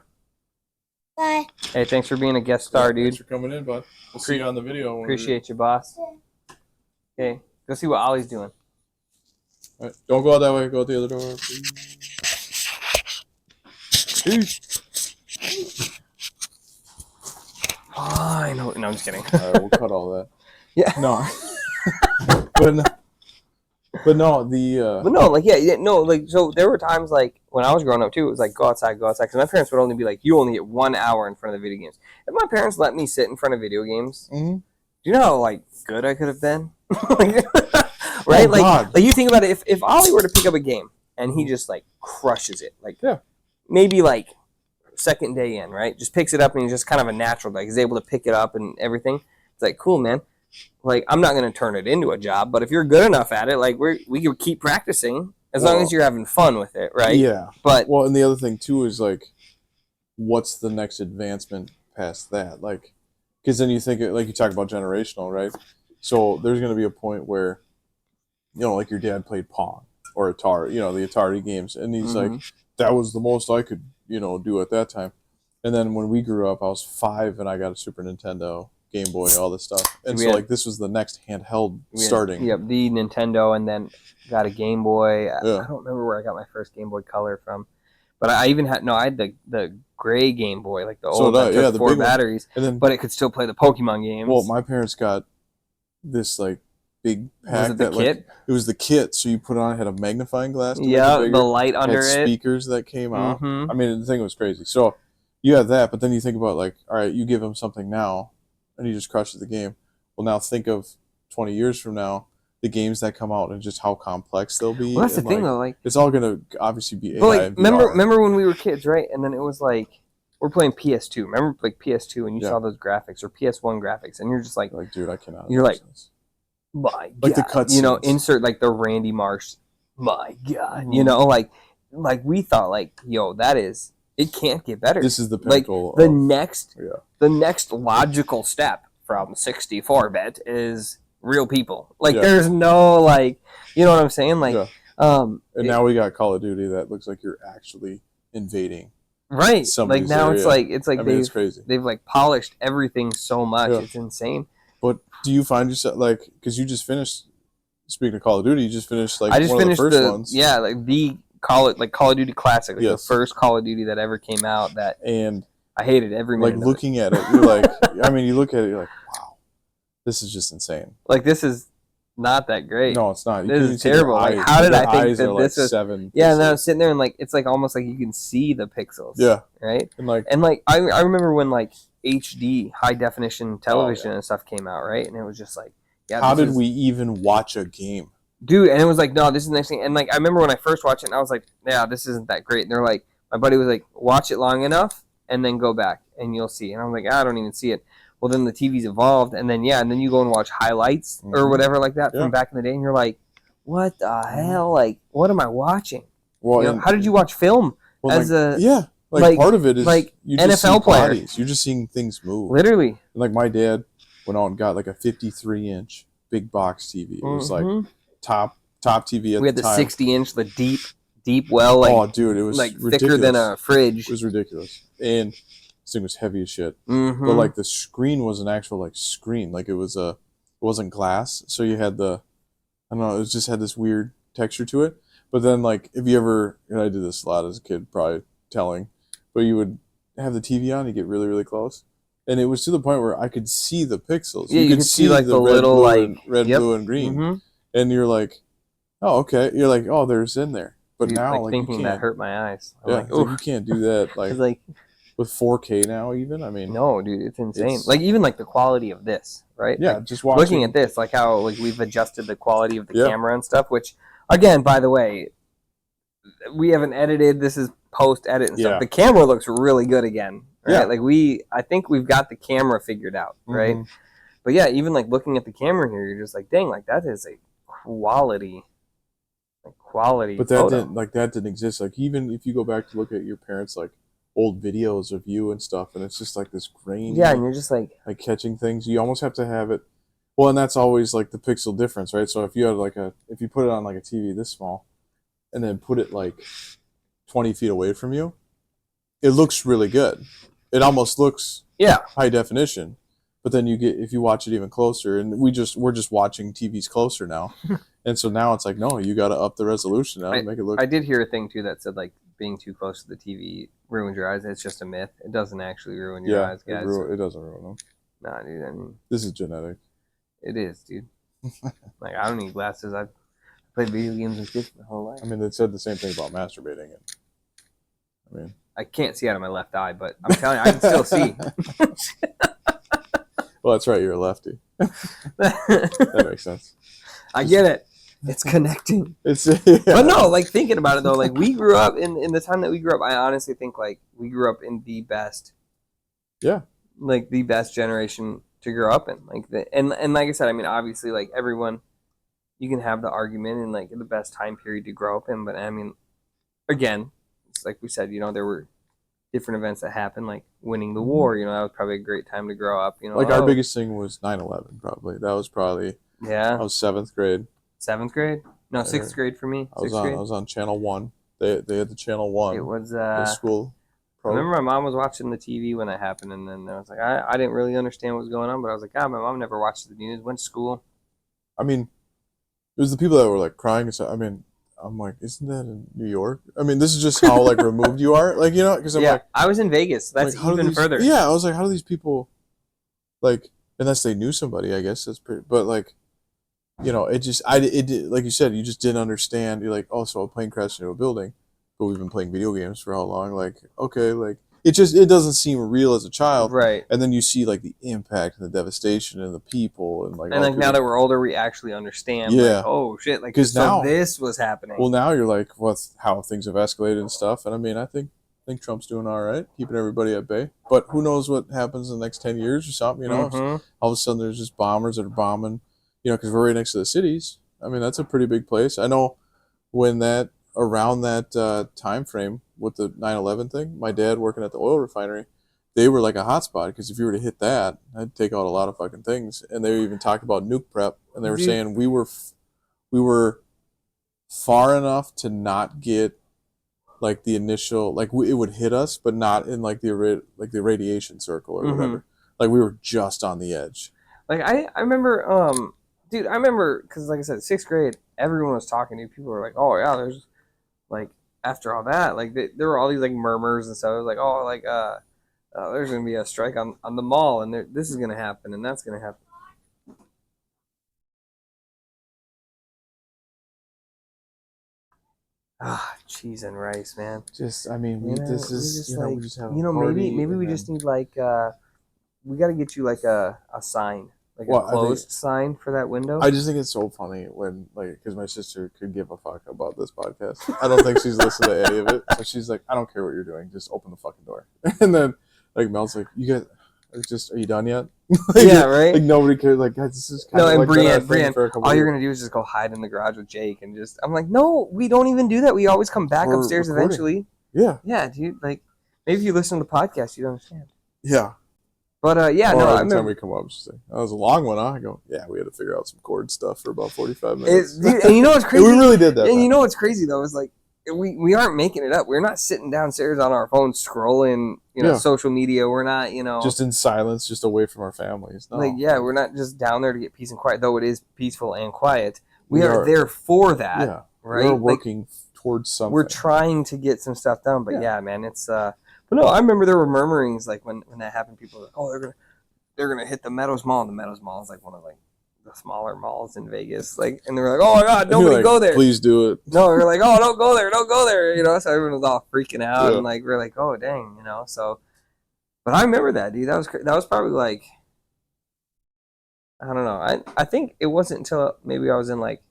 Bye. Hey, thanks for being a guest star, dude. Thanks for coming in, bud. We'll see you on the video. when Appreciate you, boss. Okay, go see what Ollie's doing. All right, don't go out that way. Go out the other door, please. I know. No, I'm just kidding. All right, we'll cut all that. Yeah. No. but no, the. But no, like yeah, no, like so there were times like when I was growing up too. It was like go outside, because my parents would only be like, you only get 1 hour in front of the video games. If my parents let me sit in front of video games, Mm-hmm. do you know how like good I could have been? Right? Oh, like, God. like you think about it. If Ollie were to pick up a game and he just like crushes it, like maybe like second day in, right? Just picks it up and he's just kind of a natural. Like he's able to pick it up and everything. It's like cool, man. Like I'm not going to turn it into a job, but if you're good enough at it, like we can keep practicing as long as you're having fun with it, right? Yeah. But well, and the other thing too is like, what's the next advancement past that? Like, because then you think like you talk about generational, right? So there's going to be a point where, you know, like your dad played Pong or Atari, you know, the Atari games, and he's like, that was the most I could, you know, do at that time. And then when we grew up, I was 5 and I got a Super Nintendo, Game Boy, all this stuff. And so like this was the next handheld starting. Yep, the Nintendo, and then got a Game Boy. I don't remember where I got my first Game Boy Color from, but I even had I had the gray Game Boy, like the old that took the 4 big batteries, and then, but it could still play the Pokemon games. Well, my parents got this like big pack. Was it the kit? Like, it was the kit, so you put it on, it had a magnifying glass. To yeah, make it bigger. the light under had it. Speakers that came out. Mm-hmm. I mean, the thing was crazy. So you have that, but then you think about like, all right, you give him something now, and he just crushes the game. Well, now think of 20 years from now, the games that come out and just how complex they'll be. Well, that's the and, thing, like, though. Like it's all gonna obviously be AI. but like, and VR. remember when we were kids, right? And then it was like we're playing PS2. Remember like PS2, and you saw those graphics or PS1 graphics, and you're just like, dude, I cannot. You're like, this. My like God. the cutscenes. You know, insert like the Randy Marsh. My God, you know, like we thought, like, yo, that is it can't get better. This is the pinnacle. Like the next logical step from 64-bit is real people. Like there's no like, you know what I'm saying? Like, and now we got Call of Duty that looks like you're actually invading. Right. Like now area. it's like I mean, it's crazy. They've like polished everything so much. It's insane. But do you find yourself like, because you just finished, speaking of Call of Duty, you just finished like I just one finished of the first ones. Yeah, like the Call of Duty Classic, like the first Call of Duty that ever came out. That and I hated every minute. Like looking at it, you're like, I mean, you look at it, you're like, wow, this is just insane. Like this is not that great. No, it's not. This is terrible. Like how did I think that this was 7? Yeah, and then I'm sitting there and like it's like almost like you can see the pixels. Yeah. Right. And like I remember when like HD high definition television and stuff came out, right? And it was just like, yeah. How did we even watch a game? Dude, and it was like, no, this is the next thing. And like I remember when I first watched it and I was like, yeah, this isn't that great. And they're like, my buddy was like, watch it long enough and then go back and you'll see. And I'm like, I don't even see it. Well, then the TV's evolved, and then and then you go and watch highlights or whatever like that from back in the day, and you're like, what the hell? Like, what am I watching? Well, you know, how did you watch film as a like part of it is like you just NFL player? Bodies. You're just seeing things move. Literally. And like my dad went out and got like a 53-inch big box TV. It was like top TV at we had the time. 60-inch, the deep well, like oh dude, it was like ridiculous. thicker than a fridge. It was ridiculous, and this thing was heavy as shit. Mm-hmm. But like the screen was an actual like screen, like it was a wasn't glass, so you had the, I don't know, it just had this weird texture to it. But then, like, if you ever, and I did this a lot as a kid, probably telling, but you would have the TV on, you get really, really close. And it was to the point where I could see the pixels. Yeah, you could see like the red, little, blue, like, and, red, blue, and green. Mm-hmm. And you're like, oh, okay. You're like, oh, there's in there. But Dude, now, like thinking you that can't. hurt my eyes. I'm Yeah, like, like, you can't do that. Like with 4K now, even. I mean, no, dude, it's insane. Like even like the quality of this, right? Yeah, like, just watching. Looking at this, like how like we've adjusted the quality of the camera and stuff. Which, again, by the way, we haven't edited. This is post edit and stuff. The camera looks really good again. Right? Yeah, like I think we've got the camera figured out, right? Mm-hmm. But yeah, even like looking at the camera here, you're just like, dang, like that is a quality. But that didn't exist. Like even if you go back to look at your parents' like old videos of you and stuff, and it's just like this grain. Yeah, and you're just like catching things. You almost have to have it. Well, and that's always like the pixel difference, right? So if you had if you put it on like a TV this small, and then put it like 20 feet away from you, it looks really good. It almost looks high definition. But then if you watch it even closer, and we're just watching TVs closer now. And so now it's like, no, you got to up the resolution now to make it look. I did hear a thing too that said like being too close to the TV ruins your eyes. It's just a myth. It doesn't actually ruin your eyes, guys. It doesn't ruin them. Nah, dude. I mean, this is genetic. It is, dude. Like I don't need glasses. I've played video games and shit my whole life. I mean, they said the same thing about masturbating. I can't see out of my left eye, but I'm telling you, I can still see. Well, that's right. You're a lefty. That makes sense. I get it. It's connecting. But no, like thinking about it though, like we grew up in the time that we grew up. I honestly think like we grew up in the best. Yeah. Like the best generation to grow up in. Like and like I said, I mean, obviously, like everyone, you can have the argument and like the best time period to grow up in. But I mean, again, it's like we said, there were different events that happened, like winning the war. That was probably a great time to grow up. Like our biggest thing was 9/11. Probably that was probably. Yeah. I was 7th grade. 7th grade? No, 6th grade for me. I was on Channel 1. They had the Channel 1. It was the school. I remember my mom was watching the TV when that happened, and then I was like, I didn't really understand what was going on, but I was like, God, my mom never watched the news, went to school. I mean, it was the people that were like crying and stuff. I mean, I'm like, isn't that in New York? I mean, this is just how like removed you are, like because I'm like, I was in Vegas. So that's like, even further. Yeah, I was like, how do these people, like, unless they knew somebody, I guess that's pretty. But like, it just like you said, you just didn't understand. You're like, oh, so a plane crashed into a building, but we've been playing video games for how long? Like, okay, like it doesn't seem real as a child, right? And then you see like the impact and the devastation and the people and like. And like now that we're older, we actually understand. Yeah. Like, oh shit! Like because now this was happening. Well, now you're like, what's how things have escalated and stuff. And I mean, I think Trump's doing all right, keeping everybody at bay. But who knows what happens in the next 10 years or something? All of a sudden there's just bombers that are bombing. Because we're right next to the cities. I mean, that's a pretty big place. I know when around that time frame with the 9/11 thing, my dad working at the oil refinery, they were like a hotspot because if you were to hit that, that'd take out a lot of fucking things. And they even talked about nuke prep, and they were saying we were far enough to not get like the initial it would hit us, but not in like the radiation circle or whatever. Like we were just on the edge. Like I remember. Dude, I remember, because like I said, 6th grade, everyone was talking to me. People were like, oh, yeah, there's, like, after all that, like, there were all these, like, murmurs and stuff. It was like, oh, like, there's going to be a strike on the mall, and this is going to happen, and that's going to happen. Cheese and rice, man. Just, I mean, we just have maybe we just need, like, we got to get you, like, a sign. Like a closed sign for that window? I just think it's so funny when, because my sister could give a fuck about this podcast. I don't think she's listened to any of it. So she's like, I don't care what you're doing. Just open the fucking door. And then, Mel's like, you guys, are you done yet? Yeah, right? Like, nobody cares. Like, this is kind of and Brienne, all you're going to do is just go hide in the garage with Jake and just, I'm like, no, we don't even do that. We always come back upstairs eventually. Yeah. Yeah, dude. Like, maybe if you listen to the podcast, you don't understand. Yeah. But every time we come up, she's like, that was a long one, huh? I go, yeah, we had to figure out some chord stuff for about 45 minutes. Dude, and you know what's crazy? We really did that. And you know what's crazy though is like we aren't making it up. We're not sitting downstairs on our phones scrolling, social media. We're not, just in silence, just away from our families. No. Like, yeah, we're not just down there to get peace and quiet, though it is peaceful and quiet. We are there for that. Yeah. Right? We're working towards something. We're trying to get some stuff done, but yeah man, it's but no, I remember there were murmurings like when that happened. People were like, oh, they're gonna hit the Meadows Mall. And the Meadows Mall is like one of like the smaller malls in Vegas. Like, and they were like, oh my god, nobody go there. Please do it. No, we're like, oh, don't go there, don't go there. So everyone was all freaking out and like we're like, oh dang, So, but I remember that, dude. That was probably like, I don't know. I think it wasn't until maybe I was in like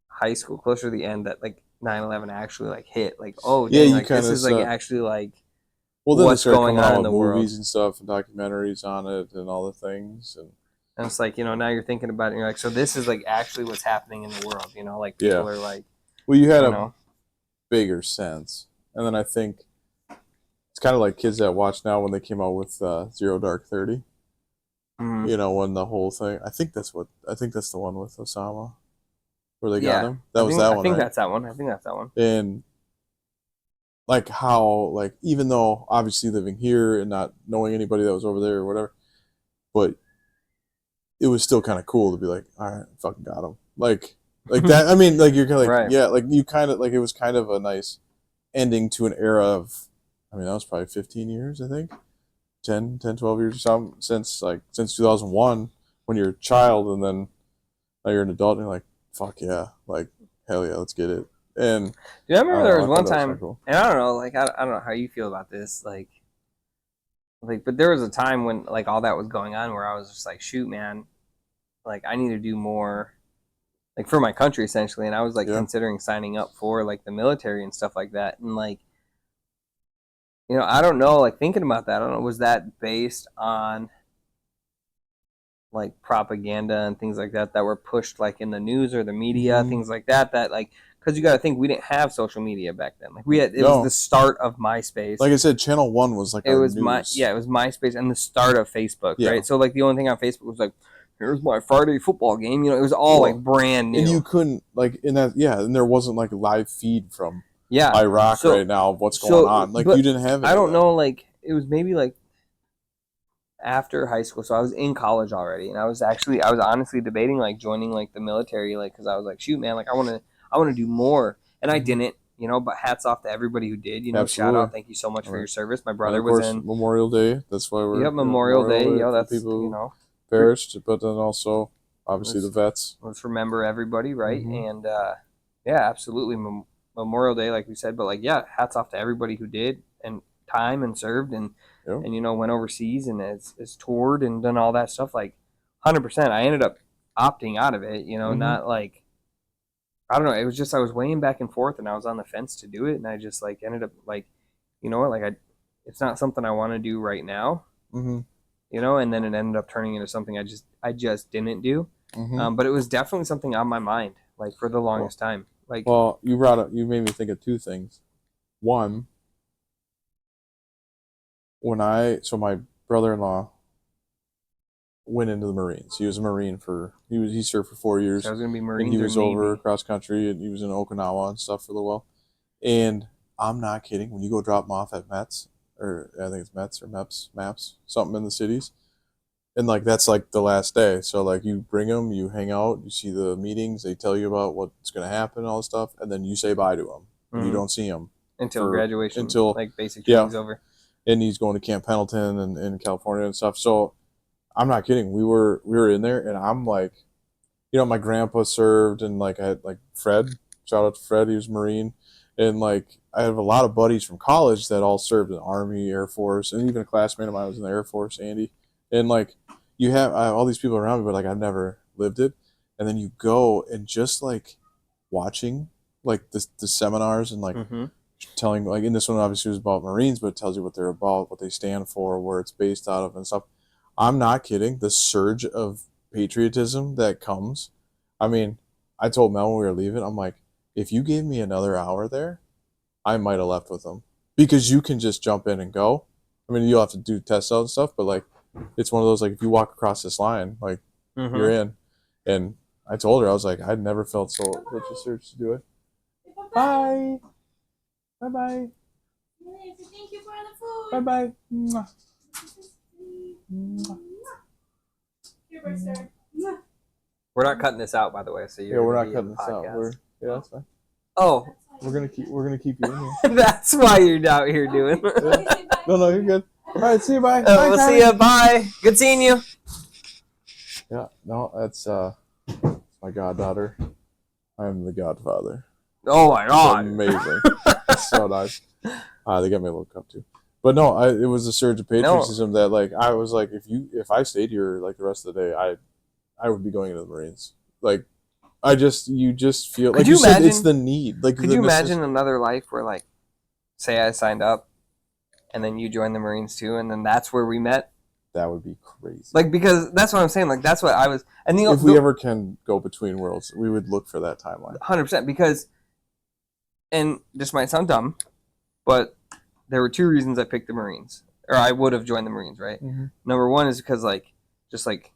high school, closer to the end, that like 9/11 actually like hit. Like, oh dang, like this is like actually like what's going on in the world. Movies and stuff and documentaries on it and all the things and it's like, now you're thinking about it and you're like, so this is like actually what's happening in the world, like people are like, well, you had a bigger sense. And then I think it's kind of like kids that watch now when they came out with Zero Dark 30. Mm-hmm. When the whole thing, I think that's the one with Osama where they got him. That was that one. I think that's that one. And like how, like, even though obviously living here and not knowing anybody that was over there or whatever, but it was still kind of cool to be like, all right, fucking got him. Like that. I mean, like, you're kind of like, right. Yeah, like you kind of like, it was kind of a nice ending to an era of, I mean, that was probably 15 years, I think. 10, 12 years or something since 2001 when you're a child, and then now you're an adult and you're like, fuck yeah, like, hell yeah, let's get it. And I remember there was one time, cool. And I don't know, like, I don't know how you feel about this, like, but there was a time when like all that was going on where I was just like, shoot, man, like I need to do more, like for my country essentially, and I was like considering signing up for like the military and stuff like that, and like, I don't know, like thinking about that, I don't know, was that based on like propaganda and things like that were pushed like in the news or the media, things like that like, because you got to think we didn't have social media back then. Like it was the start of MySpace. Like I said, Channel 1 was like it was news. It was MySpace and the start of Facebook, right? So like the only thing on Facebook was like, here's my Friday football game. It was all like brand new. And you couldn't like in that, and there wasn't like a live feed from Iraq right now of what's going on. Like you didn't have it. I don't know, like it was maybe like after high school, so I was in college already, and I was honestly debating like joining like the military, like because I was like, shoot, man, like I want to do more, and I didn't, but hats off to everybody who did, shout out, thank you so much for your service. My brother was in Memorial Day, that's why we're Memorial Day, that's people who perished, but then also obviously the vets. Let's remember everybody, right? And absolutely Memorial Day, like we said, but like hats off to everybody who did and time and served and went overseas and has toured and done all that stuff. Like 100%. I ended up opting out of it, not like, I don't know. It was just, I was weighing back and forth and I was on the fence to do it. And I just like ended up like, it's not something I want to do right now, and then it ended up turning into something I just didn't do. But it was definitely something on my mind, like for the longest time. Like, well, you made me think of two things. One, so my brother-in-law went into the Marines. He was a Marine he served for 4 years. So I was going to be Marines. And he was over across country, and he was in Okinawa and stuff for a little while. And I'm not kidding. When you go drop them off at Mets, or I think it's Mets or Maps, something in the cities, and like that's like the last day. So like you bring them, you hang out, you see the meetings, they tell you about what's going to happen, all this stuff, and then you say bye to them, and you don't see them until graduation, until like basic training's over. And he's going to Camp Pendleton and in California and stuff. So I'm not kidding. We were in there, and I'm like, my grandpa served, and like I had like Fred. Shout out to Fred. He was a Marine, and like I have a lot of buddies from college that all served in the Army, Air Force, and even a classmate of mine was in the Air Force, Andy. And like you have all these people around me, but like I've never lived it. And then you go and just like watching like the seminars and like. Telling, like in this one obviously was about Marines, but it tells you what they're about, what they stand for, where it's based out of and stuff. I'm not kidding. The surge of patriotism that comes. I mean, I told Mel when we were leaving, I'm like, if you gave me another hour there, I might have left with them, because you can just jump in and go. I mean, you'll have to do tests out and stuff, but like it's one of those, like if you walk across this line, like you're in. And I told her, I was like, I'd never felt such a surge to do it. Bye. Bye-bye. Thank you for the food. Bye-bye. Here, Buster. We're not cutting this out, by the way. So Yeah, you're we're gonna not be in cutting the this out. podcast. Yeah, that's fine. Oh, We're gonna keep you in here. that's why you're out here doing. No, you're good. All right, see you. Bye. We'll see you. Bye. Good seeing you. Yeah, no, that's my goddaughter. I am the godfather. Oh my god. It's amazing. It's so nice. They got me a little cup too. But no, it was a surge of patriotism that like I was like, if I stayed here like the rest of the day, I would be going into the Marines. Like you just feel Could like you said, imagine, it's the need. Like could you imagine another life where like, say I signed up, and then you joined the Marines too, and then that's where we met? That would be crazy. Like, because that's what I'm saying. Like, that's what I was. And if we ever can go between worlds, we would look for that timeline. 100%. Because, and this might sound dumb, but there were 2 reasons I picked the Marines, or I would have joined the Marines. Right. Mm-hmm. Number 1 is because like, just like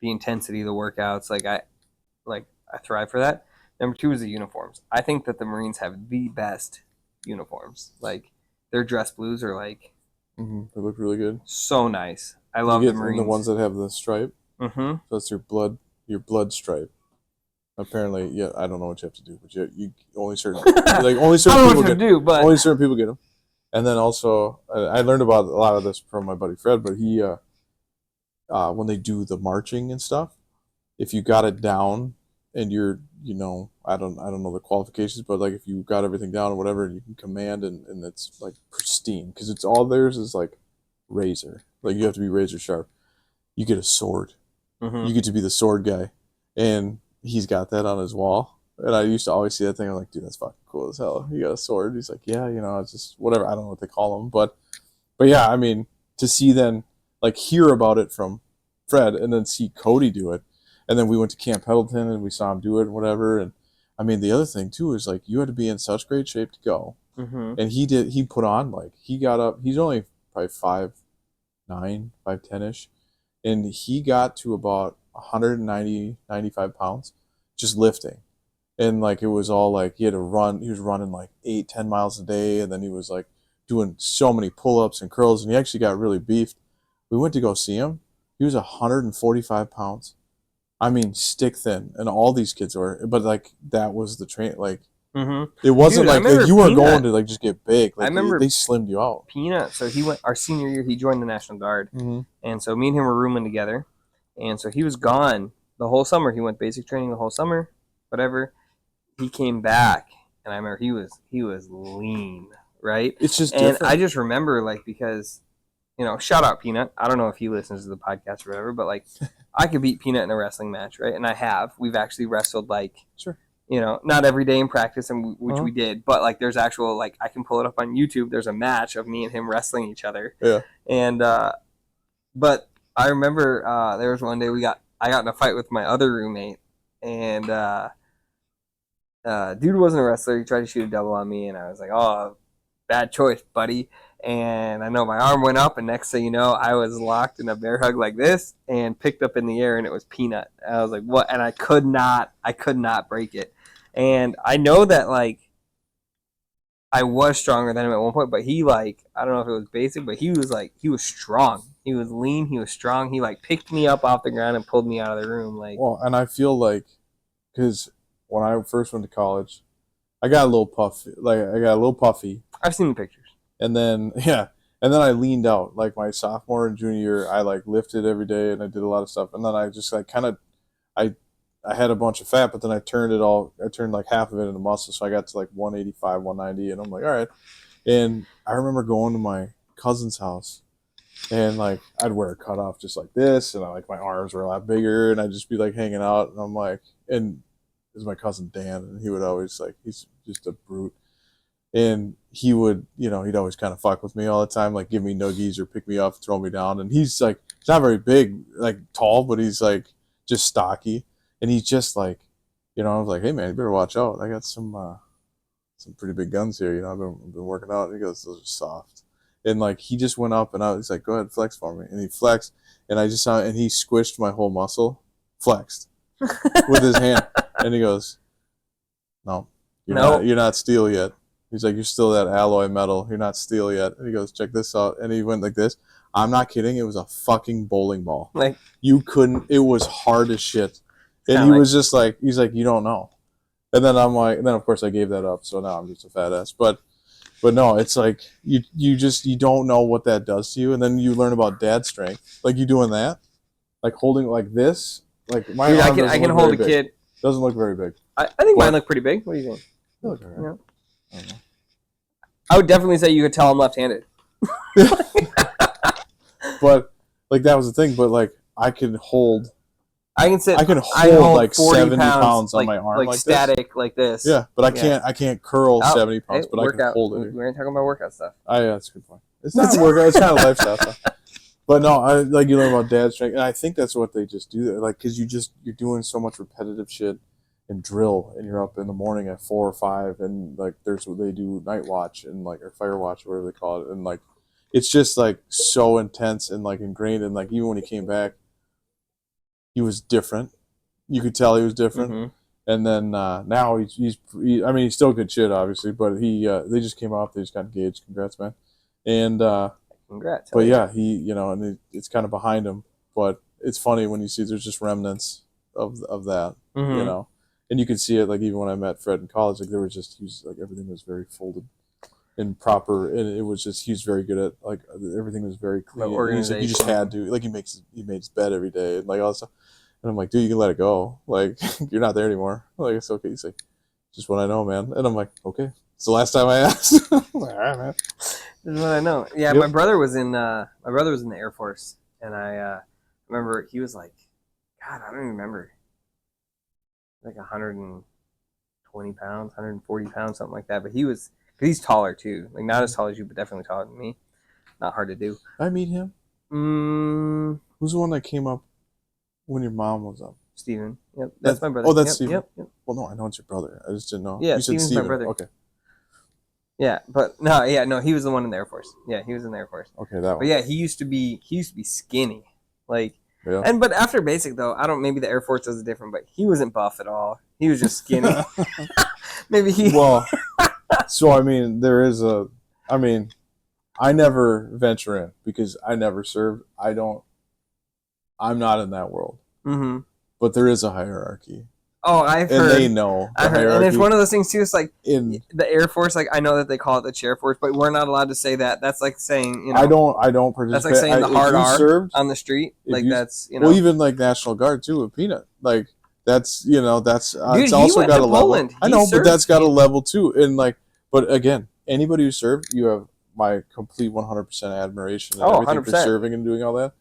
the intensity of the workouts. Like I thrive for that. Number 2 is the uniforms. I think that the Marines have the best uniforms. Like their dress blues are like. Mm-hmm. They look really good. So nice. I love the Marines. The ones that have the stripe. Mm-hmm. So that's your blood stripe. Apparently, yeah, I don't know what you have to do, but you only certain only certain people only certain people get them. And then also, I learned about a lot of this from my buddy Fred. But he, when they do the marching and stuff, if you got it down and you're, I don't know the qualifications, but like if you got everything down or whatever, and you can command and it's like pristine because it's all theirs is like razor. Like you have to be razor sharp. You get a sword. Mm-hmm. You get to be the sword guy, and he's got that on his wall. And I used to always see that thing. I'm like, dude, that's fucking cool as hell. You got a sword. He's like, yeah, it's just whatever. I don't know what they call them, but yeah, I mean, to see then like hear about it from Fred, and then see Cody do it, and then we went to Camp Pendleton and we saw him do it and whatever. And I mean, the other thing too is like you had to be in such great shape to go, mm-hmm. and he put on like he got up. He's only probably 5'9", 5'10" and he got to about 190, 95 pounds just lifting. And like it was all like he had to run. He was running like 8-10 miles a day, and then he was like doing so many pull-ups and curls, and he actually got really beefed. We went to go see him. He was 145 pounds. I mean, stick thin, and all these kids were. But like that was the train. Like mm-hmm. It wasn't like you weren't going to like just get big. Like, I remember they slimmed you out. Peanut. So he went our senior year. He joined the National Guard, mm-hmm. and so me and him were rooming together, and so he was gone the whole summer. He went basic training the whole summer, whatever. He came back, and I remember he was lean, right? It's just and different. I just remember like because, shout out Peanut. I don't know if he listens to the podcast or whatever, but like I could beat Peanut in a wrestling match, right? And I have. We've actually wrestled like, sure, not every day in practice, and which we did, but like there's actual like I can pull it up on YouTube. There's a match of me and him wrestling each other. Yeah. And but I remember there was one day I got in a fight with my other roommate, and dude wasn't a wrestler. He tried to shoot a double on me, and I was like, "Oh, bad choice, buddy." And I know my arm went up, and next thing you know, I was locked in a bear hug like this, and picked up in the air, and it was Peanut. And I was like, "What?" And I could not break it. And I know that like I was stronger than him at one point, but he like I don't know if it was basic, but he was strong. He was lean. He was strong. He like picked me up off the ground and pulled me out of the room. Like, well, and I feel like because when I first went to college, I got a little puffy. I've seen the pictures. And then I leaned out. Like my sophomore and junior year, I like lifted every day and I did a lot of stuff. And then I just like kind of, I had a bunch of fat, but then I turned like half of it into muscle. So I got to like 185, 190, and I'm like, all right. And I remember going to my cousin's house, and like I'd wear a cutoff just like this, and my arms were a lot bigger, and I'd just be like hanging out, and I'm like, and it was my cousin Dan, and he would always like, he's just a brute. And he would, he'd always kind of fuck with me all the time, like give me noogies or pick me up, throw me down. And he's like, he's not very big, like tall, but he's like just stocky. And he's just like, I was like, hey man, you better watch out. I got some pretty big guns here. I've been working out. And he goes, those are soft. And like, he just went up and I was like, go ahead, flex for me. And he flexed, and I just saw, and he squished my whole muscle, flexed with his hand. And he goes, no, you're not steel yet. He's like, you're still that alloy metal. You're not steel yet. And he goes, check this out. And he went like this. I'm not kidding. It was a fucking bowling ball. Like, you couldn't. It was hard as shit. And he was just like, he's like, you don't know. And then I'm like, and then of course I gave that up. So now I'm just a fat ass. But no, it's like you don't know what that does to you. And then you learn about dad strength. Like you doing that, like holding like this. Like my dude, arm I can hold a big. kid. Doesn't look very big. I think mine look pretty big. What do you think? They look all right. Yeah. I would definitely say you could tell I'm left-handed. But like that was the thing. But like I can hold. I can hold like 40 pounds on my arm like static this. Like this. Yeah, but I can't curl 70 pounds, but workout. I can hold it. We ain't talking about workout stuff. Yeah, that's a good point. It's not workout. It's kind of lifestyle stuff. But no, like you learn about dad strength, and I think that's what they just do. Like, because you're doing so much repetitive shit and drill, and you're up in the morning at 4 or 5, and like there's what they do night watch and like or fire watch, whatever they call it, and like it's just like so intense and like ingrained. And like even when he came back, he was different. You could tell he was different. Mm-hmm. And then now he's still good shit, obviously, but they just came off. They just got engaged. Congrats, man. And congrats. But yeah, and it's kind of behind him. But it's funny when you see there's just remnants of that, Mm-hmm. And you can see it like even when I met Fred in college, like everything was very folded and proper, and it was just he was very good at like everything was very clean. He's like, you just had to like he made his bed every day and like all that stuff. And I'm like, dude, you can let it go. Like you're not there anymore. Like it's okay. He's like, just what I know, man. And I'm like, okay. It's the last time I asked. I'm like, all right, man. This is what I know. Yeah, Yep. my brother was in the Air Force, and I remember he was like, God, I don't even remember, like 120 pounds, 140 pounds, something like that. But cause he's taller too, like not as tall as you, but definitely taller than me. Not hard to do. I meet him. Who's the one that came up when your mom was up? Steven. Yep, that's my brother. Oh, that's yep, Steven. Yep. Well, no, I know it's your brother. I just didn't know. Yeah, you said Steven's my brother. Okay. Yeah, but no, he was the one in the Air Force. Yeah, he was in the Air Force. Okay, that one. But yeah, he used to be skinny, like. Yeah. But after basic though, maybe the Air Force does it different, but he wasn't buff at all. He was just skinny. Maybe he. Well, so I mean, I never venture in because I never served. I'm not in that world. Mm-hmm. But there is a hierarchy. Oh, I've heard. And they know the hierarchy. And it's one of those things too. It's like in the Air Force. Like I know that they call it the chair force, but we're not allowed to say that. That's like saying I don't participate. That's like saying the hard R served, on the street. Like that's Well, even like National Guard too with Peanut. Like that's Dude, it's also got a level. Poland. I know, but that's got a level too. And like, but again, anybody who served, you have my complete 100% admiration and everything 100%. for serving and doing all that.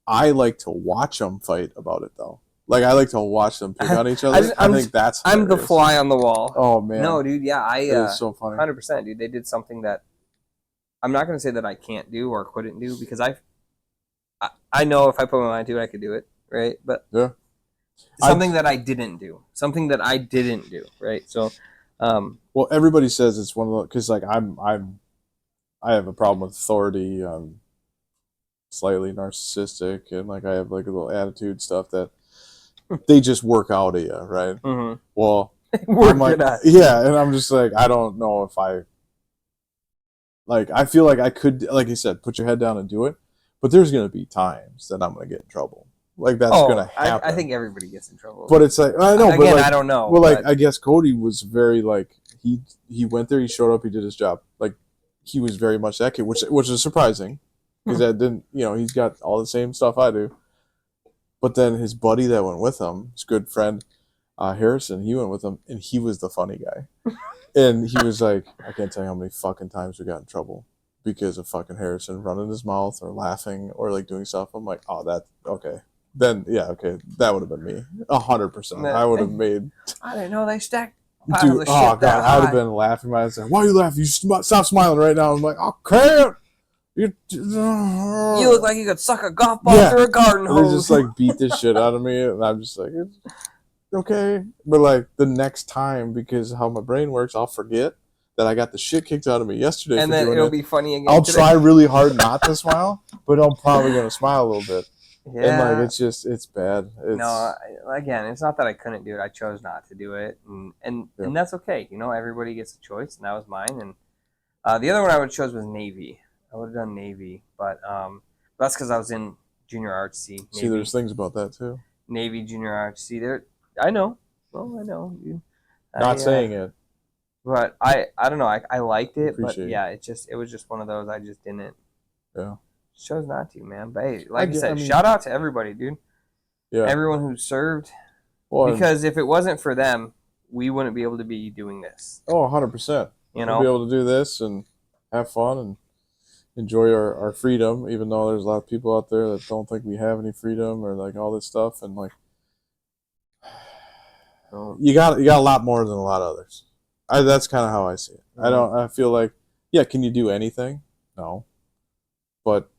I like to watch them fight about it though. Like I like to watch them pick on each other. I think that's hilarious. I'm the fly on the wall. Oh man. No, dude. Yeah, it is so funny. 100%, dude. They did something that I'm not going to say that I can't do or couldn't do because I know if I put my mind to it, I could do it, right? But yeah, something that I didn't do, right? So, well, everybody says it's one of those because like I have a problem with authority. Slightly narcissistic, and like I have like a little attitude stuff that they just work out of you, right? Mm-hmm. Well, I'm like, yeah, and I'm just like, I don't know if I feel like I could, like you said, put your head down and do it, but there's gonna be times that I'm gonna get in trouble. Like that's gonna happen. I think everybody gets in trouble. But it's like I know. Again, but like, I don't know. Well, like I guess Cody was very like he went there, he showed up, he did his job. Like he was very much that kid, which is surprising. Because that didn't, he's got all the same stuff I do. But then his buddy that went with him, his good friend, Harrison, he went with him, and he was the funny guy. And he was like, I can't tell you how many fucking times we got in trouble because of fucking Harrison running his mouth or laughing or like doing stuff. I'm like, oh, that, okay. Then, yeah, okay, that would have been me. 100%. I would have made... I didn't know they stacked Dude, oh, God, I would have been laughing myself. Why are you laughing? You stop smiling right now. I'm like, I can't. You look like you could suck a golf ball through a garden hose. They just like beat the shit out of me, and I'm just like, it's okay. But like the next time, because of how my brain works, I'll forget that I got the shit kicked out of me yesterday. And then it'll be funny again. I'll try really hard not to smile, but I'm probably gonna smile a little bit. Yeah. And like it's bad. Again, it's not that I couldn't do it. I chose not to do it, and that's okay. Everybody gets a choice, and that was mine. And the other one I would have chose was Navy. I would have done Navy, but that's because I was in junior artsy. Navy. See, there's things about that too. Navy junior artsy. I know. Well, I know. Not saying it. But I don't know. I liked it, but yeah, it was just one of those I just didn't. Yeah. Chose not to, man. But hey, like I said, shout out to everybody, dude. Yeah. Everyone who served. Well, because if it wasn't for them, we wouldn't be able to be doing this. Oh, 100%. We'll be able to do this and have fun and enjoy our freedom, even though there's a lot of people out there that don't think we have any freedom or like all this stuff. And like, you got a lot more than a lot of others. That's kind of how I see it. Mm-hmm. I feel like, yeah, can you do anything? No. But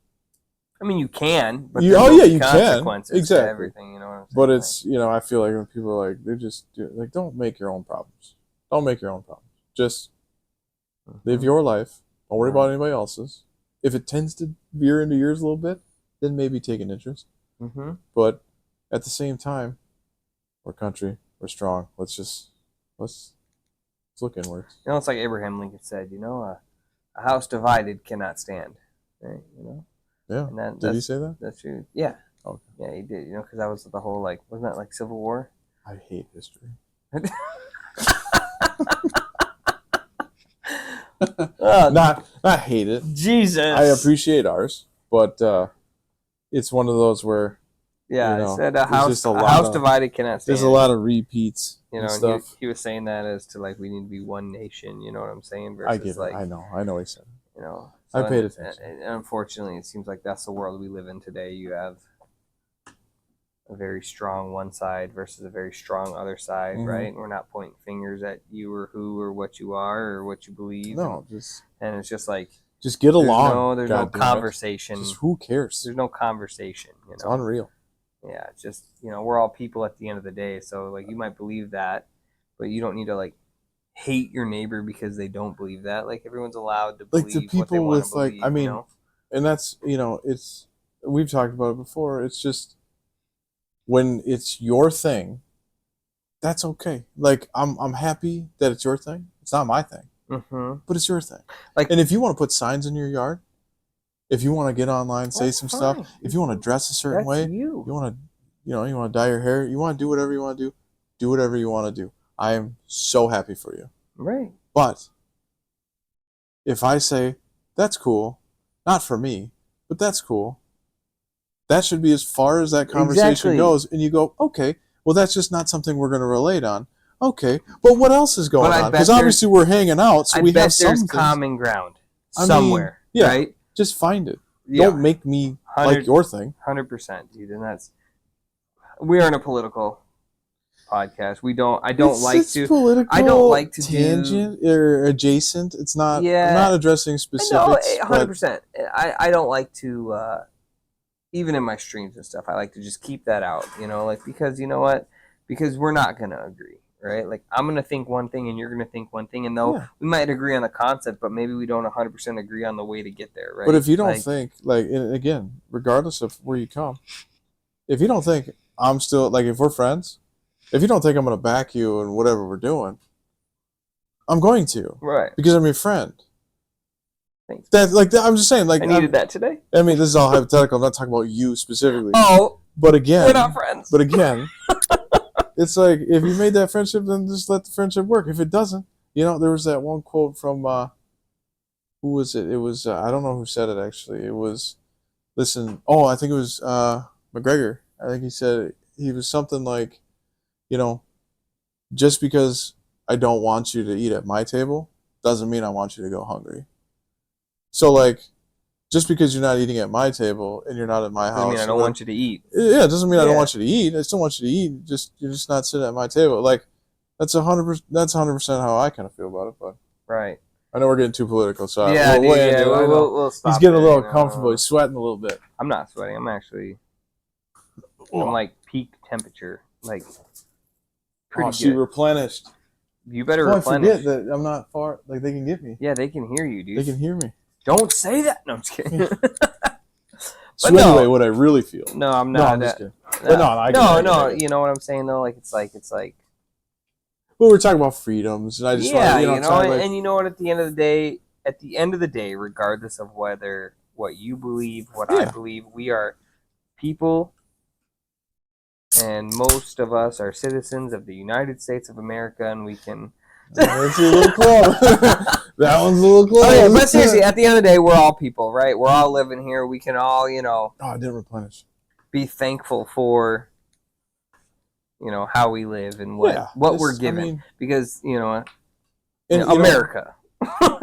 I mean, you can, but you can. Exactly. To everything, you know what I'm saying? But it's, I feel like when people are like, they just do, like, don't make your own problems. Don't make your own problems. Just live your life. Don't worry about anybody else's. If it tends to veer into yours a little bit, then maybe take an interest. Mm-hmm. But at the same time, we're country. We're strong. Let's look inwards. It's like Abraham Lincoln said, a house divided cannot stand. Right? Yeah. And did he say that? That's true. Yeah. Okay. Yeah, he did. Because that was the whole wasn't that like Civil War? I hate history. Not hate it. Jesus. I appreciate ours, but it's one of those where I said a house divided cannot stand. There's a lot of repeats. And stuff. He was saying that as to we need to be one nation. You know what I'm saying? Versus, I get it. I know. He said. So I paid attention. And unfortunately, it seems like that's the world we live in today. You have a very strong one side versus a very strong other side, right? And we're not pointing fingers at you or who or what you are or what you believe. No, and it's just just get along. There's no conversation. Just who cares? There's no conversation. It's unreal. Yeah, it's just we're all people at the end of the day. So you might believe that, but you don't need to hate your neighbor because they don't believe that. Everyone's allowed to believe the people what they want to believe. And that's it's we've talked about it before. It's just when it's your thing, that's okay. I'm happy that it's your thing. It's not my thing, but it's your thing. And if you want to put signs in your yard, if you want to get online, say some stuff, if you want to dress a certain way, you want to, you want to dye your hair, you want to do whatever you want to do whatever you want to do. I am so happy for you. Right. But if I say, that's cool, not for me, but that's cool, that should be as far as that conversation goes. And you go, okay, well, that's just not something we're going to relate on. Okay, but what else is going on? Because obviously we're hanging out, so we have something. There's common ground somewhere, right? Just find it. Yeah. Don't make me like your thing. 100%, dude. And we aren't a political podcast. I don't like to tangent or adjacent. It's not. Yeah. I'm not addressing specifics. No, 100%. I don't like to. Even in my streams and stuff, I like to just keep that out. Because you know what? Because we're not gonna agree, right? I'm gonna think one thing and you're gonna think one thing, and we might agree on the concept, but maybe we don't 100% agree on the way to get there, right? But if you don't think and again, regardless of where you come, if you don't think I'm still if we're friends. If you don't think I'm going to back you in whatever we're doing, I'm going to. Right. Because I'm your friend. Thanks. I'm just saying. I needed that today. I mean, this is all hypothetical. I'm not talking about you specifically. Oh. But again. We're not friends. But again, it's if you made that friendship, then just let the friendship work. If it doesn't, there was that one quote from, who was it? It was, I don't know who said it actually. It was, I think it was McGregor. I think he was something just because I don't want you to eat at my table doesn't mean I want you to go hungry. So just because you're not eating at my table and you're not at my house, doesn't mean I don't want you to eat. Yeah, it doesn't mean I don't want you to eat. I still want you to eat. You're just not sitting at my table. That's 100%. That's 100% how I kind of feel about it. But right. I know we're getting too political, so we'll stop. He's getting a little comfortable. He's sweating a little bit. I'm not sweating. I'm actually. I'm peak temperature. She replenished. You better replenish. I forget that I'm not far. They can get me. Yeah, they can hear you, dude. They can hear me. Don't say that. No, I'm just kidding. So anyway, what I really feel. No, I'm No, not. I'm just kidding. But I get it. You know what I'm saying though? Like it's like. Well, we're talking about freedoms, and I just want to, and you know what? At the end of the day, regardless of whether what you believe, what I believe, we are people, and most of us are citizens of the United States of America, and we can. That's a little close. That one's a little close. Okay, but seriously, at the end of the day, we're all people, right? We're all living here. We can all, Oh, I didn't replenish. Be thankful for. How we live and what we're given, because America.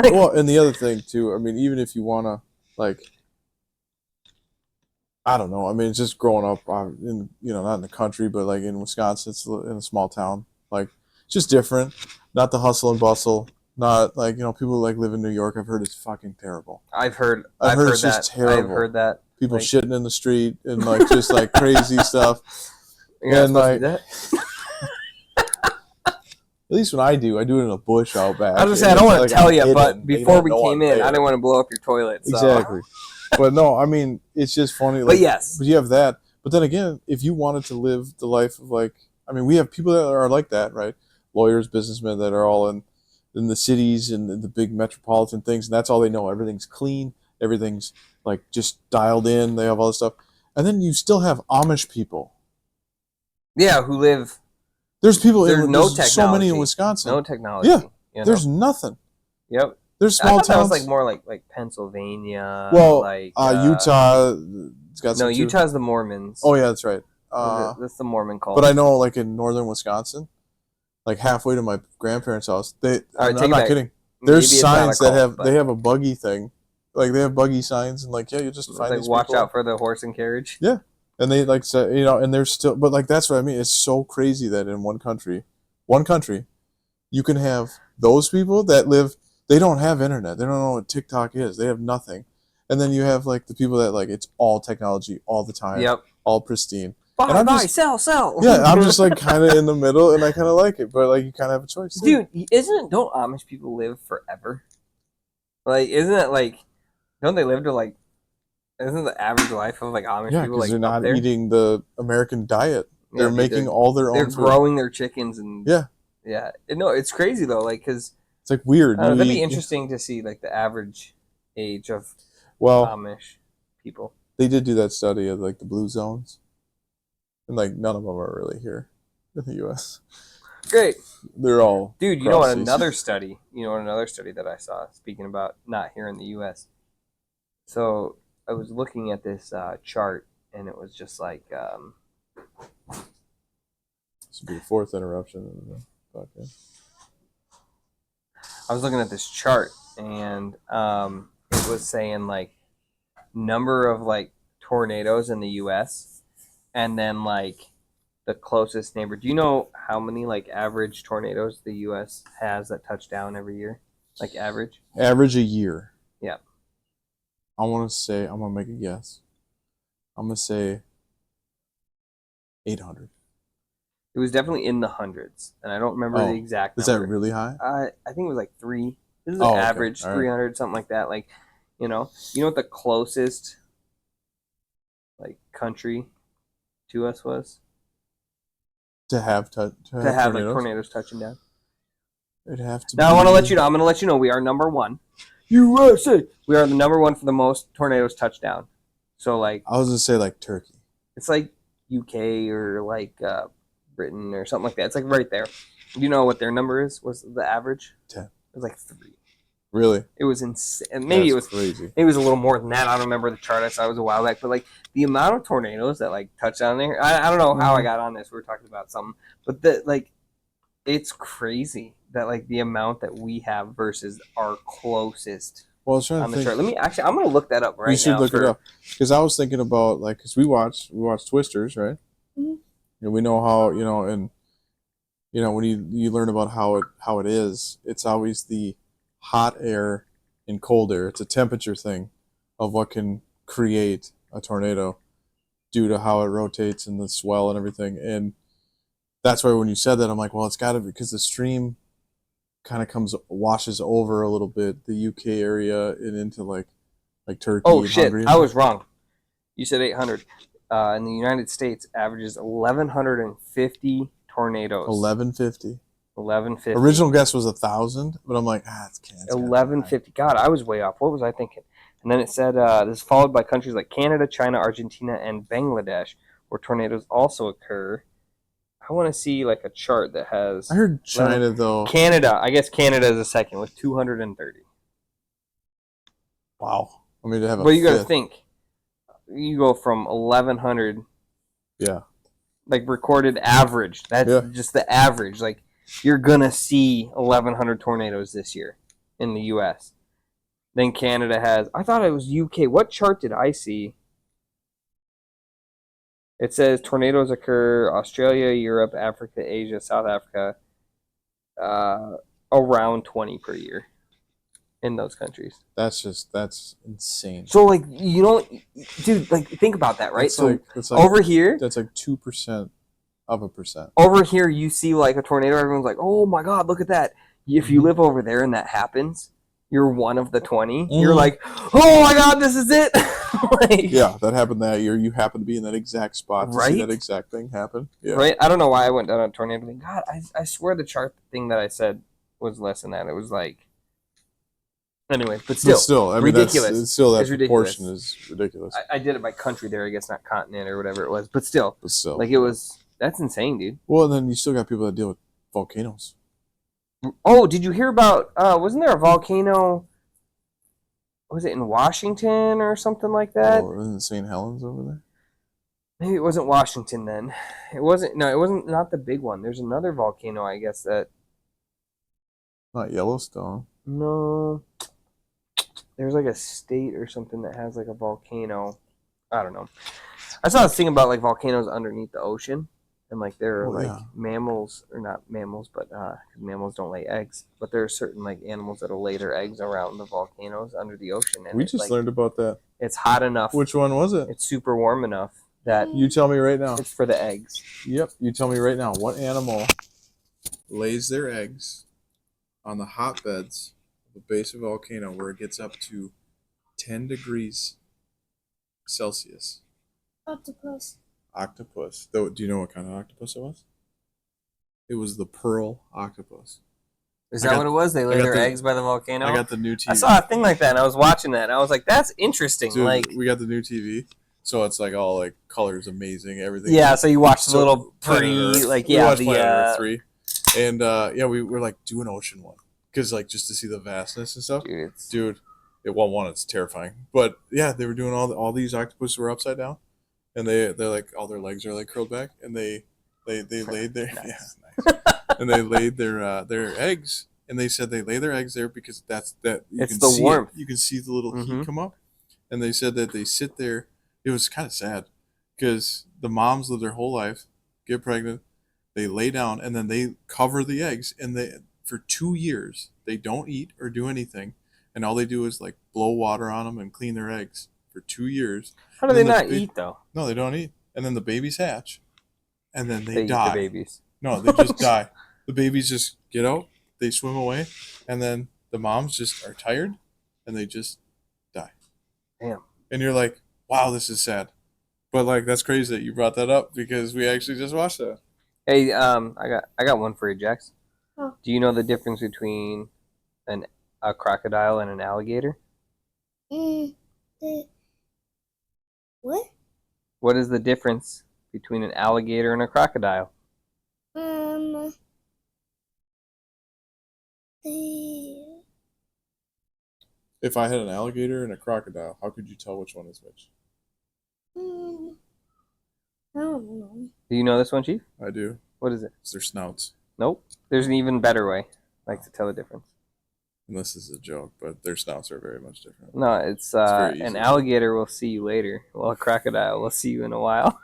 Well, and the other thing too, even if you want to, I don't know, it's just growing up in, not in the country, but like in Wisconsin, it's in a small town, it's just different, not the hustle and bustle, not like, people like live in New York. I've heard it's fucking terrible. I've heard it's that. Just terrible. I've heard that. People shitting in the street and just crazy stuff. And at least when I do it in a bush out back. I was gonna say, I don't want to tell you, but before we came in, I didn't want to blow up your toilet. So. Exactly. But no, it's just funny. But yes. But you have that. But then again, if you wanted to live the life of we have people that are like that, right? Lawyers, businessmen that are all in the cities and the big metropolitan things, and that's all they know. Everything's clean. Everything's just dialed in. They have all this stuff. And then you still have Amish people. Yeah, who live... There's people there's no technology. So many in Wisconsin. No technology. Yeah. There's nothing. Yep. There's small towns. That was more like Pennsylvania. Well, Utah. It's got some Utah's the Mormons. Oh yeah, that's right. That's the Mormon culture. But I know, in northern Wisconsin, halfway to my grandparents' house, I'm not kidding. There's signs that have a buggy thing, they have buggy signs, and you just find these watch people. out for the horse and carriage. Yeah. And they say, and they're still, but that's what I mean. It's so crazy that in one country, you can have those people that live, they don't have internet. They don't know what TikTok is. They have nothing. And then you have the people that it's all technology all the time. Yep. All pristine. Buy, sell. Yeah, I'm just kind of in the middle, and I kind of like it, but you kind of have a choice. Dude, don't Amish people live forever? Isn't it don't they live to isn't the average life of Amish people because they're not eating the American diet. They're making all their own. They're growing their chickens and yeah. No, it's crazy though, because it's weird. That'd be interesting to see the average age of Amish people. They did do that study of the blue zones, and none of them are really here in the U.S. Great. They're all dude. You know what? Another study that I saw. Speaking about not here in the U.S. So. I was looking at this chart, and it was just This would be the fourth interruption in the podcast. I was looking at this chart, and it was saying number of tornadoes in the U.S. and then the closest neighbor. Do you know how many average tornadoes the U.S. has that touch down every year? Average? Average a year. Yeah. I'm going to make a guess. I'm going to say 800. It was definitely in the hundreds, and I don't remember the exact number. Is that really high? I think it was 3. This is average, 300, something like that. You know what the closest country to us was? To have tornadoes touching down. It'd have to. Now I'm going to let you know we are number 1. USA. We are the number 1 for the most tornadoes touchdown. So I was gonna say Turkey. It's UK or Britain or something like that. It's right there. Do you know what their number is? Was the average? 10. It was 3. It was insane. Maybe it was crazy. Maybe it was a little more than that. I don't remember the chart I saw. It was a while back. But the amount of tornadoes that touch down there. I don't know how I got on this. We were talking about something, but it's crazy that the amount that we have versus our closest. Well, I was trying to think. Chart. Let me I'm gonna look that up right now. You should look it up, because I was thinking about because we watch Twisters, right? Mm-hmm. And we know how and when you learn about how it is, it's always the hot air and cold air. It's a temperature thing of what can create a tornado due to how it rotates and the swell and everything. And that's why when you said that, I'm well, it's got to be because the stream kind of washes over a little bit the UK area and into like Turkey. Oh and shit! Hungary. I was wrong. You said 800. In the United States, averages 1,150 tornadoes. 1150. 1150. Original guess was 1,000, but I'm like, it's can't. 1150. God, I was way off. What was I thinking? And then it said this is followed by countries like Canada, China, Argentina, and Bangladesh, where tornadoes also occur. I want to see like a chart that has. I heard China though. Canada. I guess Canada is a second with 230. Wow. I mean, to have a. But you got to fifth. think. You go from 1,100. Yeah. Like recorded average. That's just the average. Like you're gonna see 1,100 tornadoes this year in the U.S. Then Canada has. I thought it was UK. What chart did I see? It says tornadoes occur Australia, Europe, Africa, Asia, South Africa, around 20 per year in those countries. That's insane. So like dude, like think about that, right? That's like over here, that's like 2% of a percent. Over here, you see like a tornado. Everyone's like, "Oh my god, look at that!" If you live over there and that happens, you're one of the 20. Mm-hmm. You're like, "Oh my god, this is it!" Like, yeah, that happened that year. You happen to be in that exact spot to see that exact thing happen. Yeah. Right? I don't know why I went down a tornado thing. God, I swear the chart thing that I said was less than that. It was like, anyway, but still, I mean, ridiculous. It's still that proportion is ridiculous. I did it by country there, I guess, not continent or whatever it was, but still, like it was. That's insane, dude. Well, and then you still got people that deal with volcanoes. Oh, did you hear about? Wasn't there a volcano? Was it in Washington or something like that? Oh, isn't St. Helens over there? Maybe it wasn't Washington then. It wasn't. No, it wasn't. Not the big one. There's another volcano, I guess that. Not Yellowstone. No. There's like a state or something that has like a volcano. I don't know. I saw this thing about like volcanoes underneath the ocean. And like there are mammals, or not mammals, but mammals don't lay eggs. But there are certain like animals that'll lay their eggs around the volcanoes under the ocean. And we just learned about that. It's hot enough. Which one was it? It's super warm enough that you tell me right now. It's for the eggs. Yep, you tell me right now. What animal lays their eggs on the hotbeds of the base of a volcano where it gets up to 10 degrees Celsius? Octopus. Octopus. Do you know what kind of octopus it was? It was the pearl octopus. Is that what it was? They lay their eggs by the volcano? I got the new TV. I saw a thing like that, and I was watching that, and I was like, that's interesting. Dude, like, we got the new TV, so it's like all like colors amazing, everything. Yeah, so you watch the little pretty, like, we watched Planet Earth 3. And we were like, do an ocean one. Because like just to see the vastness and stuff. Dude, it's terrifying. But yeah, they were doing all these octopuses were upside down. And they're like all their legs are like curled back, and they laid their nice. And they laid their eggs, and they said they lay their eggs there because it's the warmth. You can see the little heat come up, and they said that they sit there. It was kind of sad because the moms live their whole life, get pregnant, they lay down, and then they cover the eggs, and for 2 years they don't eat or do anything, and all they do is like blow water on them and clean their eggs for 2 years. How do they not eat though? No, they don't eat. And then the babies hatch. And then they die. Eat the babies. No, they just die. The babies just get out, they swim away, and then the moms just are tired and they just die. Damn. And you're like, wow, this is sad. But like that's crazy that you brought that up because we actually just watched that. Hey, I got one for you, Jax. Oh. Do you know the difference between a crocodile and an alligator? What? What is the difference between an alligator and a crocodile? If I had an alligator and a crocodile, how could you tell which one is which? I don't know. Do you know this one, Chief? I do. What is it? It's their snouts. Nope. There's an even better way, to tell the difference. And this is a joke, but their snouts are very much different. No, it's an alligator will see you later, while a crocodile will see you in a while.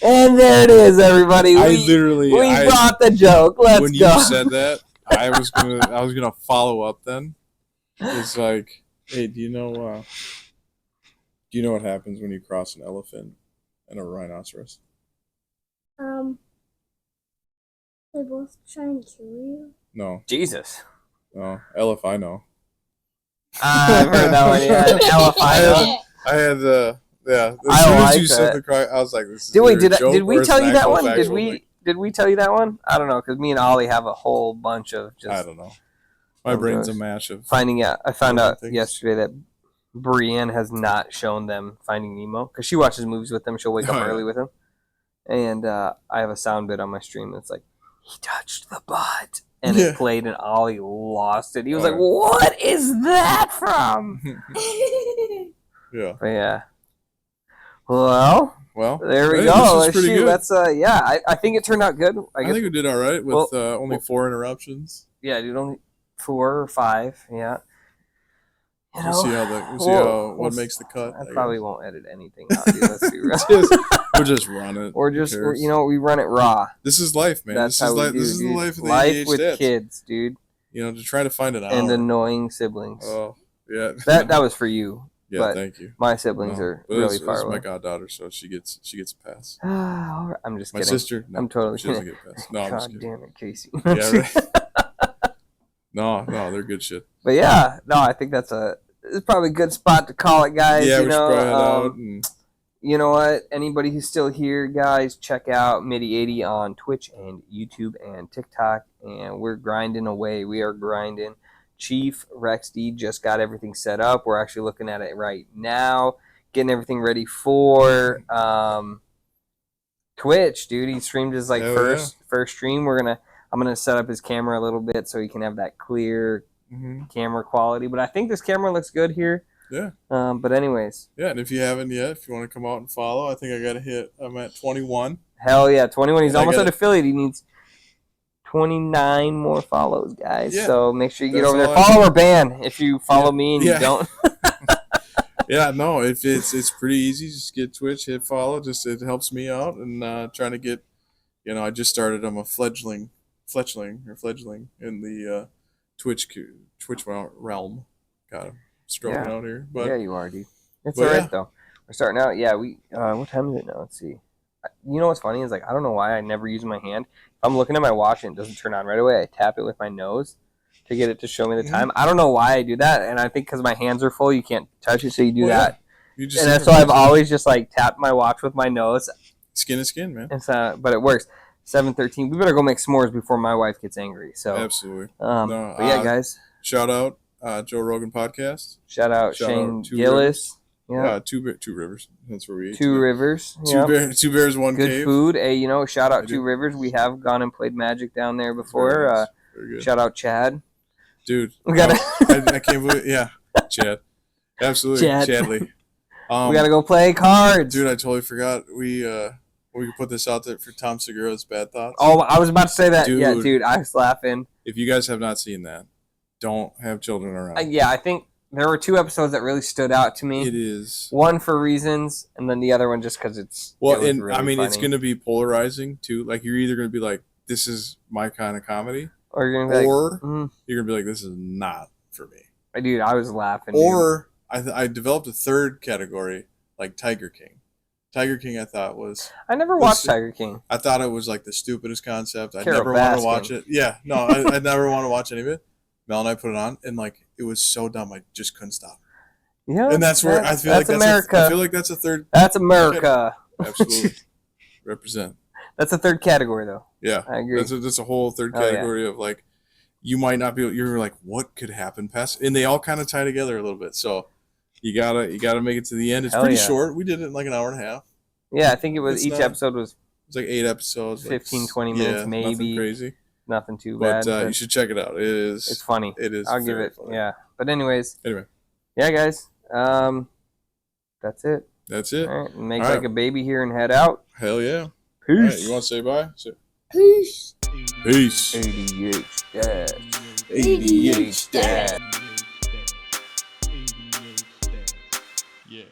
And there it is, everybody. We brought the joke. Let's go. When you said that, I was gonna follow up. Then it's like, hey, do you know what happens when you cross an elephant and a rhinoceros? They both try and kill you? No. Jesus. No. I know. I've heard that one. Yeah, an Alafino. I had yeah. As I soon as like you said it. the cry, I was like, "This is Did we either a joke did or we it's tell an you that actual one? Did factual we thing." did we tell you that one? I don't know, because me and Ollie have a whole bunch of just. I don't know. My brain's a mash of finding out. I found out things. yesterday that Brienne has not shown them Finding Nemo because she watches movies with them. She'll wake up early with him, and I have a sound bit on my stream that's like, "He touched the butt," and it played, and Ollie lost it. He was like, "What is that from?" Yeah. But yeah. Well, there we hey, go. This is pretty good. Let's I think it turned out good. I think we did all right with only 4 interruptions. Yeah, dude, only 4 or 5. Yeah. You know, we'll see how what makes the cut. I probably won't edit anything out, dude. Let's be real. We'll just run it. Or just we run it raw. This is life, man. That's this how is we do, This is the life of the life ADHDad with dads. kids, dude. You know, to try to find it out. And annoying siblings. Oh, yeah. That was for you. Yeah, but thank you. My siblings are really far away. My goddaughter, so she gets a pass. I'm just kidding. My sister, no, I'm totally she doesn't get a pass. No, I'm just kidding. God damn it, Casey. Yeah, right. No, they're good shit. But yeah, no, I think it's probably a good spot to call it, guys. Yeah, you we know, should probably head out. And... You know what? Anybody who's still here, guys, check out Midi80 on Twitch and YouTube and TikTok, and we're grinding away. We are grinding. Chief Rex D just got everything set up. We're actually looking at it right now, getting everything ready for Twitch, dude. He streamed his first stream. I'm gonna set up his camera a little bit so he can have that clear camera quality. But I think this camera looks good here. Yeah. But anyways. Yeah, and if you haven't yet, if you want to come out and follow, I think I got to hit. I'm at 21. Hell yeah, 21. He's almost at affiliate. He needs 29 more follows, guys. Yeah, so make sure you get over there. Follow or ban if you follow me and you don't. Yeah, no, it's pretty easy. Just get Twitch, hit follow. It helps me out, and trying to get. I just started. I'm a fledgling in the Twitch realm. Got him. Stroking out here, but yeah, you are, dude. It's all right though. We're starting out. Yeah, what time is it now? Let's see. You know what's funny is I don't know why I never use my hand. If I'm looking at my watch and it doesn't turn on right away, I tap it with my nose to get it to show me the time. I don't know why I do that, and I think because my hands are full, you can't touch it, so you do that. And that's why I've always just tapped my watch with my nose. Skin to skin, man. But it works. 7:13. We better go make s'mores before my wife gets angry. So absolutely. But yeah, guys. Shout out. Joe Rogan podcast. Shout out Shane Gillis. Yeah, two Rivers. That's where we eat. Two Rivers. Two bears, one good cave. Good food. Hey, shout out Two Rivers. We have gone and played Magic down there before. Very good. Shout out Chad. Dude, we gotta. I can't believe. Yeah, Chad. Absolutely, Chadley. We gotta go play cards. Dude, I totally forgot. We could put this out there for Tom Segura's Bad Thoughts. Oh, I was about to say that. Yeah, dude, I was laughing. If you guys have not seen that, don't have children around. I think there were 2 episodes that really stood out to me. It is. One for reasons, and then the other one just because it's. Well, it really funny. It's going to be polarizing too. Like you're either going to be like, "This is my kind of comedy," or you're going to be you're going to be like, "This is not for me." Dude, I was laughing. Or I developed a third category, like Tiger King. Tiger King, I thought was. I never watched Tiger King. I thought it was like the stupidest concept. I never want to watch it. Yeah, no, I never want to watch any of it. Mel and I put it on, and it was so dumb, I just couldn't stop. Yeah, and that's where I feel like that's America. I feel like that's a third. That's America. Absolutely, represent. That's a third category, though. Yeah, I agree. That's a whole third category of you might not be. You're like, what could happen past? And they all kind of tie together a little bit. So you gotta make it to the end. It's pretty short. We did it in like an hour and a half. Yeah, I think it was. Each episode was. It's like 8 episodes. 15, 20 minutes, maybe. Nothing crazy. Nothing too bad. But you should check it out. It's funny. It is. I'll give it. Funny. Yeah. But anyways. Anyway. Yeah, guys. That's it. That's it. All right. Make like a baby here and head out. Hell yeah. Peace. All right, you want to say bye? Peace. Peace. ADHDad. ADHDad. Yeah.